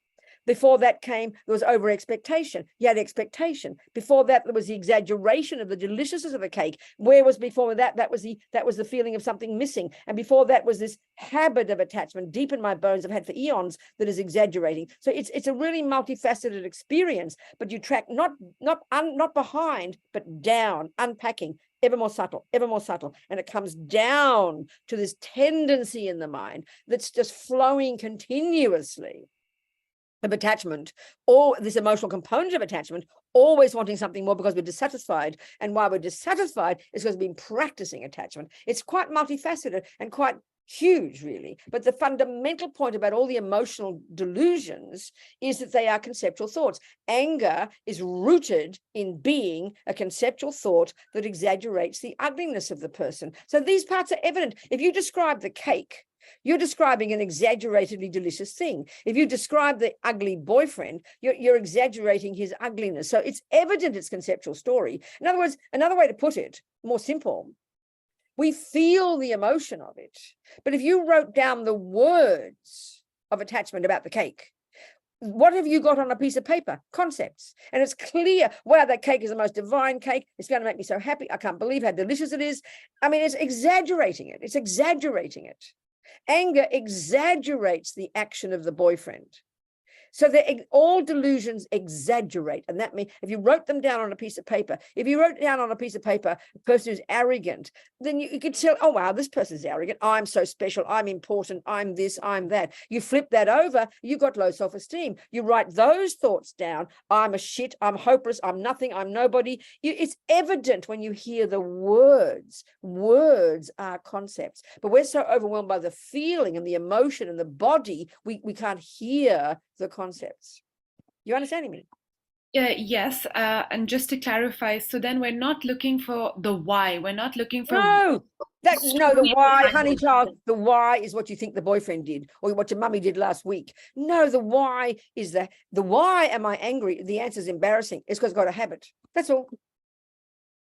Before that came, there was over expectation. You had expectation. Before that, there was the exaggeration of the deliciousness of the cake. Where was before that? That was the feeling of something missing. And before that was this habit of attachment deep in my bones I've had for eons that is exaggerating. So it's a really multifaceted experience. But you track not behind, but down, unpacking. Ever more subtle, and it comes down to this tendency in the mind that's just flowing continuously of attachment, or this emotional component of attachment, always wanting something more because we're dissatisfied. And why we're dissatisfied is because we've been practicing attachment. It's quite multifaceted and quite huge, really. But the fundamental point about all the emotional delusions is that they are conceptual thoughts. Anger is rooted in being a conceptual thought that exaggerates the ugliness of the person. So these parts are evident. If you describe the cake, you're describing an exaggeratedly delicious thing. If you describe the ugly boyfriend, you're exaggerating his ugliness. So it's evident it's conceptual story. In other words, another way to put it, more simple, we feel the emotion of it. But if you wrote down the words of attachment about the cake, what have you got on a piece of paper? Concepts. And it's clear, wow, that cake is the most divine cake. It's going to make me so happy. I can't believe how delicious it is. I mean, it's exaggerating it. It's exaggerating it. Anger exaggerates the action of the boyfriend. So all delusions exaggerate. And that means if you wrote them down on a piece of paper, a person who's arrogant, then you could tell, oh, wow, this person's arrogant. I'm so special. I'm important. I'm this, I'm that. You flip that over, you got low self-esteem. You write those thoughts down. I'm a shit. I'm hopeless. I'm nothing. I'm nobody. It's evident when you hear the words. Words are concepts. But we're so overwhelmed by the feeling and the emotion and the body, we can't hear the concepts. You understanding me? Yes, and just to clarify, so then we're not looking for the why. We're not looking for the why, honey child. The why is what you think the boyfriend did or what your mummy did last week. No, the why is the why am I angry? The answer is embarrassing. It's because I've got a habit. That's all.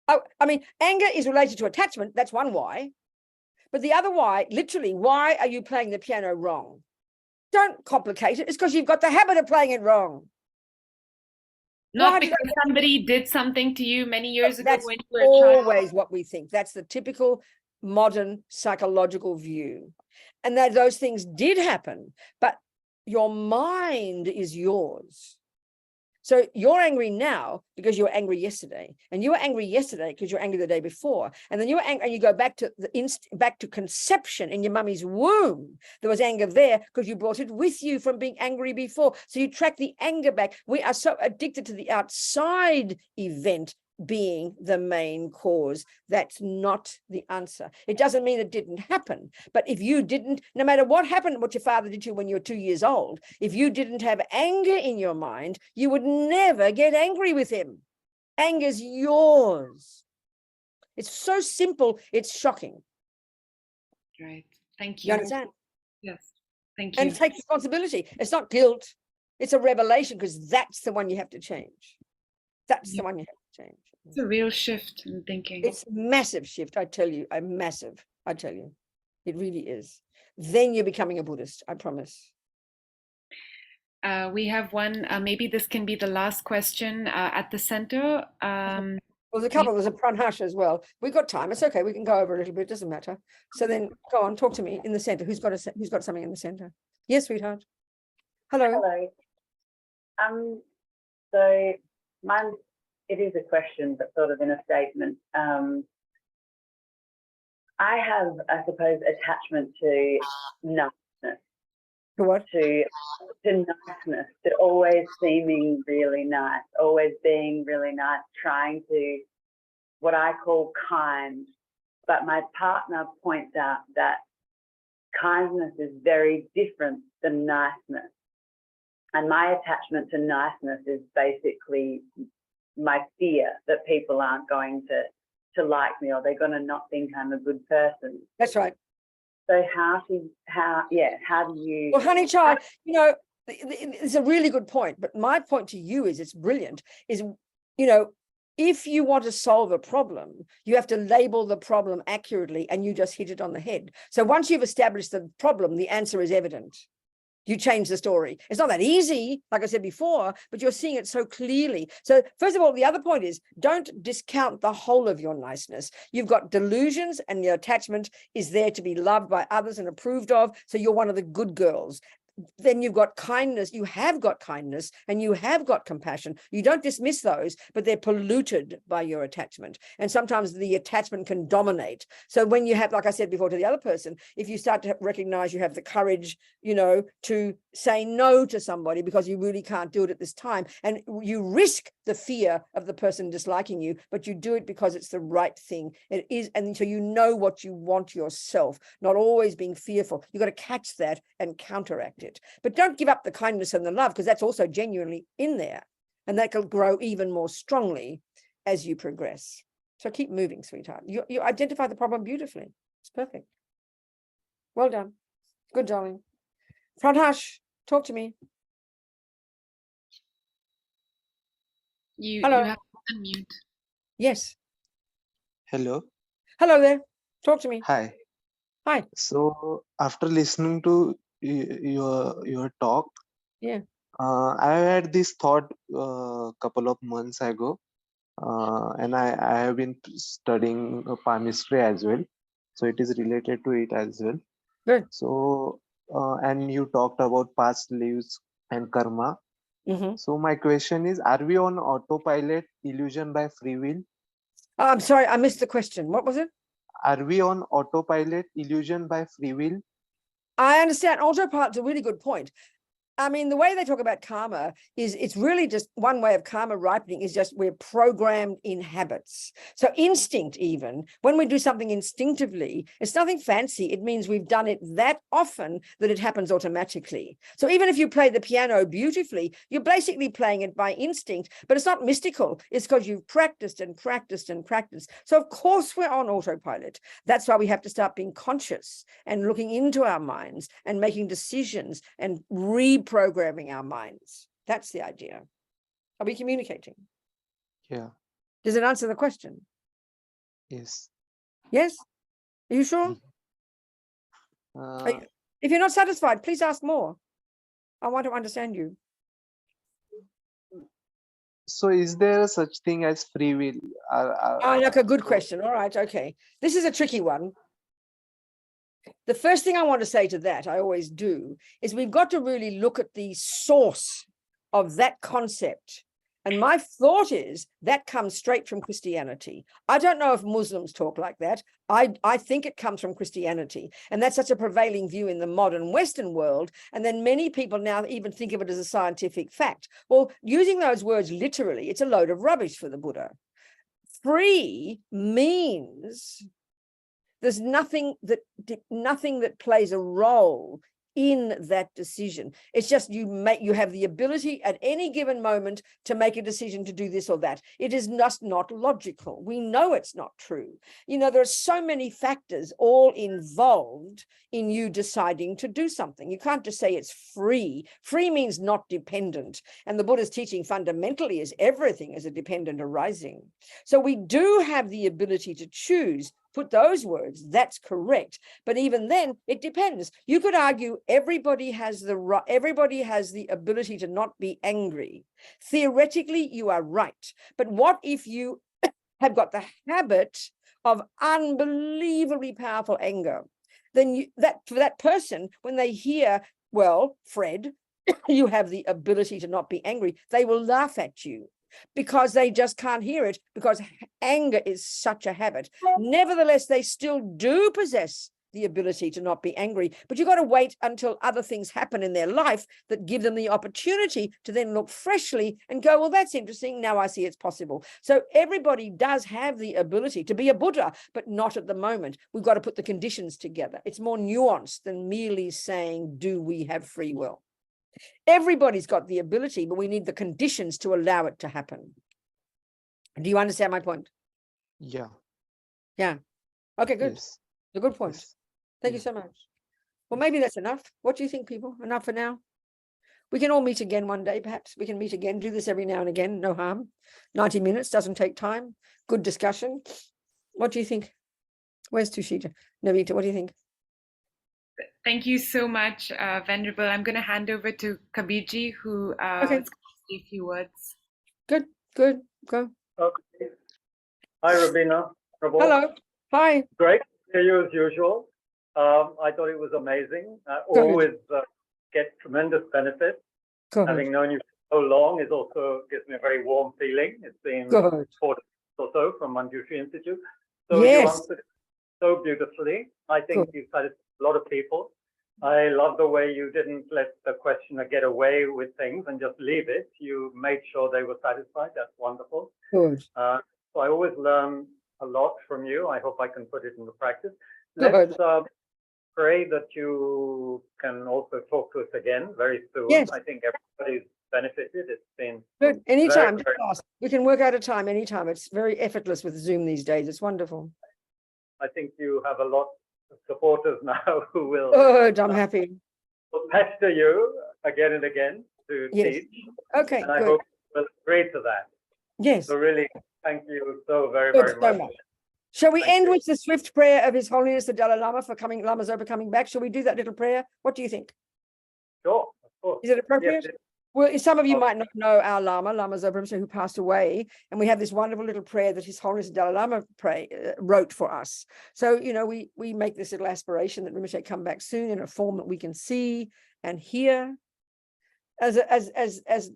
Oh, I mean, anger is related to attachment. That's one why. But the other why, literally, why are you playing the piano wrong? Don't complicate it. It's because you've got the habit of playing it wrong. Not because somebody did something to you many years ago when you were a child. Always what we think. That's the typical modern psychological view. And that those things did happen, but your mind is yours. So you're angry now because you were angry yesterday, and you were angry yesterday because you were angry the day before, and then you were angry, and you go back to back to conception in your mummy's womb. There was anger there because you brought it with you from being angry before. So you track the anger back. We are so addicted to the outside event being the main cause. That's not the answer. It doesn't mean it didn't happen. But if you didn't, no matter what happened, what your father did to you when you were 2 years old, if you didn't have anger in your mind, you would never get angry with him. Anger's yours. It's so simple, it's shocking. Right. Thank you. You understand? Yes. Thank you. And take responsibility. It's not guilt. It's a revelation, because that's the one you have to change. That's the one you have to change. It's a real shift in thinking. It's a massive shift, I tell you, I tell you. It really is. Then you're becoming a Buddhist, I promise. We have one, maybe this can be the last question at the center. There's a couple, there's a pranhash as well. We've got time, it's okay, we can go over a little bit, it doesn't matter. So then go on, talk to me in the center. Who's got something in the center? Yes, sweetheart. Hello. Hello. So mine it is a question, but sort of in a statement. I have, I suppose, attachment to niceness. To what? To niceness, to always seeming really nice, always being really nice, trying to, what I call kind. But my partner points out that kindness is very different than niceness. And my attachment to niceness is basically my fear that people aren't going to like me, or they're going to not think I'm a good person. That's right. So how do you? Well, honey child, you know, it's a really good point. But my point to you is, it's brilliant, is, you know, if you want to solve a problem, you have to label the problem accurately, and you just hit it on the head. So once you've established the problem, the answer is evident. You change the story. It's not that easy, like I said before, but you're seeing it so clearly. So first of all, the other point is, don't discount the whole of your niceness. You've got delusions, and your attachment is there to be loved by others and approved of. So you're one of the good girls. Then you've got kindness, you have got kindness, and you have got compassion. You don't dismiss those, but they're polluted by your attachment. And sometimes the attachment can dominate. So when you have, like I said before to the other person, if you start to recognize you have the courage, you know, to say no to somebody because you really can't do it at this time, and you risk the fear of the person disliking you, but you do it because it's the right thing. It is, and so you know what you want yourself, not always being fearful. You've got to catch that and counteract it. But don't give up the kindness and the love, because that's also genuinely in there, and that will grow even more strongly as you progress. So keep moving, sweetheart. You identify the problem beautifully. It's perfect. Well done. Good, darling. Pranhash, talk to me. Hello. You have to unmute. Yes. Hello. Hello there. Talk to me. Hi. Hi. So after listening to your talk, yeah, I had this thought a couple of months ago, and I have been studying palmistry as well, so it is related to it as well. Good. So and you talked about past lives and karma. So my question is, are we on autopilot, illusion by free will? I'm sorry, I missed the question. What was it? Are we on autopilot, illusion by free will? I understand. Autopilot's a really good point. I mean, the way they talk about karma is, it's really just one way of karma ripening is just we're programmed in habits. So instinct, even when we do something instinctively, it's nothing fancy. It means we've done it that often that it happens automatically. So even if you play the piano beautifully, you're basically playing it by instinct, but it's not mystical. It's because you've practiced and practiced and practiced. So of course we're on autopilot. That's why we have to start being conscious and looking into our minds and making decisions and reprogramming our minds. That's the idea. Are we communicating? Yeah. Does it answer the question? Yes. Yes? Are you sure? If you're not satisfied, please ask more. I want to understand you. So is there such thing as free will? Like a good question. All right. Okay. This is a tricky one. The first thing I want to say to that, I always do, is we've got to really look at the source of that concept. And my thought is that comes straight from Christianity. I don't know if Muslims talk like that. I think it comes from Christianity. And that's such a prevailing view in the modern Western world. And then many people now even think of it as a scientific fact. Well, using those words literally, it's a load of rubbish for the Buddha. Free means there's nothing that plays a role in that decision. It's just you have the ability at any given moment to make a decision to do this or that. It is just not logical. We know it's not true. You know, there are so many factors all involved in you deciding to do something. You can't just say it's free. Free means not dependent. And the Buddha's teaching fundamentally is everything is a dependent arising. So we do have the ability to choose. Put those words, that's correct. But even then, it depends. You could argue everybody has the ability to not be angry. Theoretically, you are right. But what if you have got the habit of unbelievably powerful anger? Then for that person, when they hear, well, Fred, you have the ability to not be angry, they will laugh at you. because they just can't hear it, because anger is such a habit. Nevertheless, they still do possess the ability to not be angry, but you've got to wait until other things happen in their life that give them the opportunity to then look freshly and go, well, that's interesting. Now I see it's possible. So everybody does have the ability to be a Buddha, but not at the moment. We've got to put the conditions together. It's more nuanced than merely saying, do we have free will? Everybody's got the ability, but we need the conditions to allow it to happen. Do you understand my point? Yeah. Yeah. Okay, good. Yes. A good point. Yes. Thank you so much. Well, maybe that's enough. What do you think, people? Enough for now? We can all meet again one day, perhaps. We can meet again, do this every now and again, no harm. 90 minutes, doesn't take time. Good discussion. What do you think? Where's Tushita? Navita, what do you think? Thank you so much, Venerable. I'm going to hand over to Kabirji, who is going to say a few words. Good, good, go. Okay. Hi, Robina. Hello. Hi. Great to hear you as usual. I thought it was amazing. Always get tremendous benefit. Having known you for so long is also gives me a very warm feeling. It's been 4 days or so from Manjushri Institute. So you answered it so beautifully. I think you satisfied a lot of people. I love the way you didn't let the questioner get away with things and just leave it. You made sure they were satisfied. That's wonderful. Good. So I always learn a lot from you. I hope I can put it into practice. Let's pray that you can also talk to us again very soon. Yes. I think everybody's benefited. It's been good. Anytime. We can work out a time anytime. It's very effortless with Zoom these days. It's wonderful. I think you have a lot of supporters now who will good. I'm happy. Will pester you again and again to teach. Okay. And I hope you will agree to that. Yes. So really, thank you so very much. Shall we end with the swift prayer of His Holiness the Dalai Lama for Lama Zopa coming back? Shall we do that little prayer? What do you think? Sure, of course. Is it appropriate? Yes. Well, some of you might not know our Lama Zopa Rinpoche, who passed away, and we have this wonderful little prayer that His Holiness the Dalai Lama wrote for us. So, you know, we make this little aspiration that Rinpoche come back soon in a form that we can see and hear. As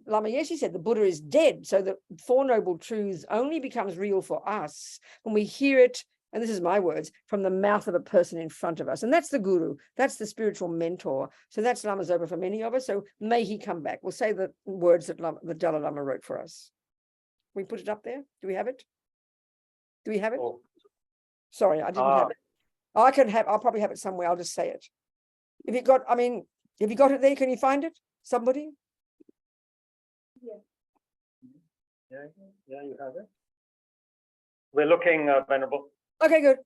Lama Yeshe said, the Buddha is dead, so the Four Noble Truths only becomes real for us when we hear it, and this is my words, from the mouth of a person in front of us. And that's the Guru, that's the spiritual mentor. So that's Lama Zopa for many of us. So may he come back. We'll say the words that the Dalai Lama wrote for us. Can we put it up there? Do we have it? Do we have it? Oh. Sorry, I didn't have it. I'll probably have it somewhere. I'll just say it. If you got, have you got it there? Can you find it? Somebody? Yeah, you have it. We're looking, Venerable. Okay, good.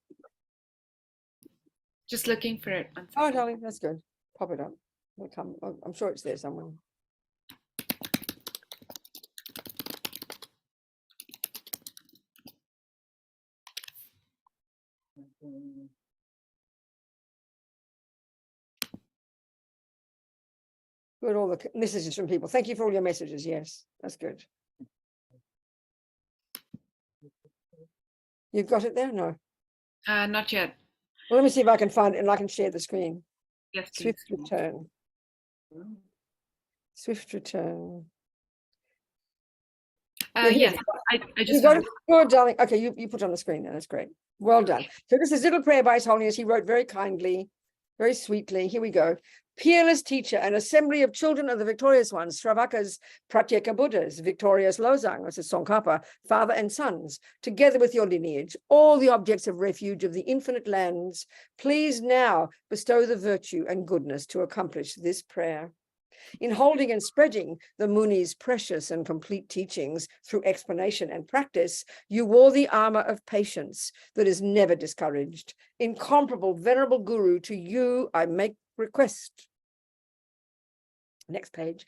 Just looking for it. Oh, darling, that's good. Pop it up. We'll come. I'm sure it's there somewhere. Good, all the messages from people. Thank you for all your messages. Yes, that's good. You've got it there? No. Not yet. Well, let me see if I can find it and I can share the screen. Yes, please. Swift return. Swift return. Yes, I just you got it. Good, darling. Okay, you put it on the screen now. That's great. Well done. So this is little prayer by His Holiness. He wrote very kindly, very sweetly. Here we go. Peerless teacher, an assembly of children of the victorious ones, Shravakas, Pratyeka Buddhas, victorious Losang, this is Tsongkhapa, father and sons, together with your lineage, all the objects of refuge of the infinite lands, please now bestow the virtue and goodness to accomplish this prayer. In holding and spreading the Muni's precious and complete teachings through explanation and practice, you wore the armor of patience that is never discouraged. Incomparable Venerable Guru, to you I make request. Next page.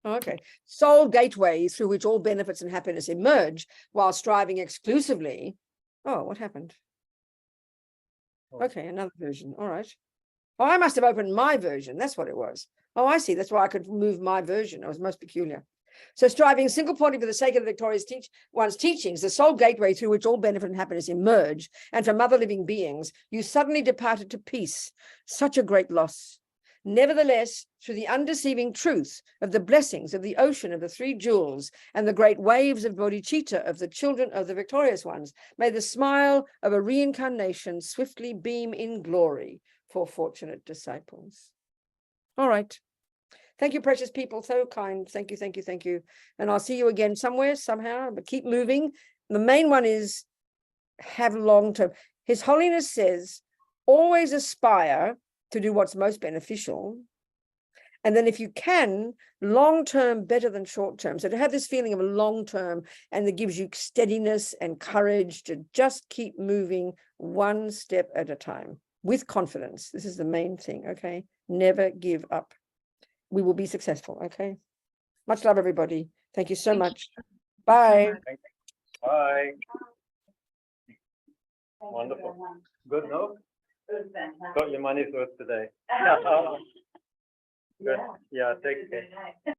Okay. Soul gateways through which all benefits and happiness emerge while striving exclusively. Oh, what happened? Okay, another version. All right. Oh, I must have opened my version. That's what it was. Oh, I see. That's why I could move my version. It was most peculiar. So striving single-pointedly for the sake of the victorious one's teachings, the sole gateway through which all benefit and happiness emerge, and from other living beings, you suddenly departed to peace. Such a great loss. Nevertheless, through the undeceiving truth of the blessings of the ocean of the three jewels and the great waves of bodhicitta of the children of the victorious ones, may the smile of a reincarnation swiftly beam in glory for fortunate disciples. All right. Thank you, precious people. So kind. Thank you, thank you, thank you. And I'll see you again somewhere, somehow, but keep moving. The main one is have long-term. His Holiness says, always aspire to do what's most beneficial. And then if you can, long-term better than short-term. So to have this feeling of a long-term, and that gives you steadiness and courage to just keep moving one step at a time with confidence. This is the main thing, okay? Never give up. We will be successful, okay? Much love, everybody. Thank you so much. Bye. Bye. Wonderful. Good, no? Got your money's worth today. Good. Yeah, take care.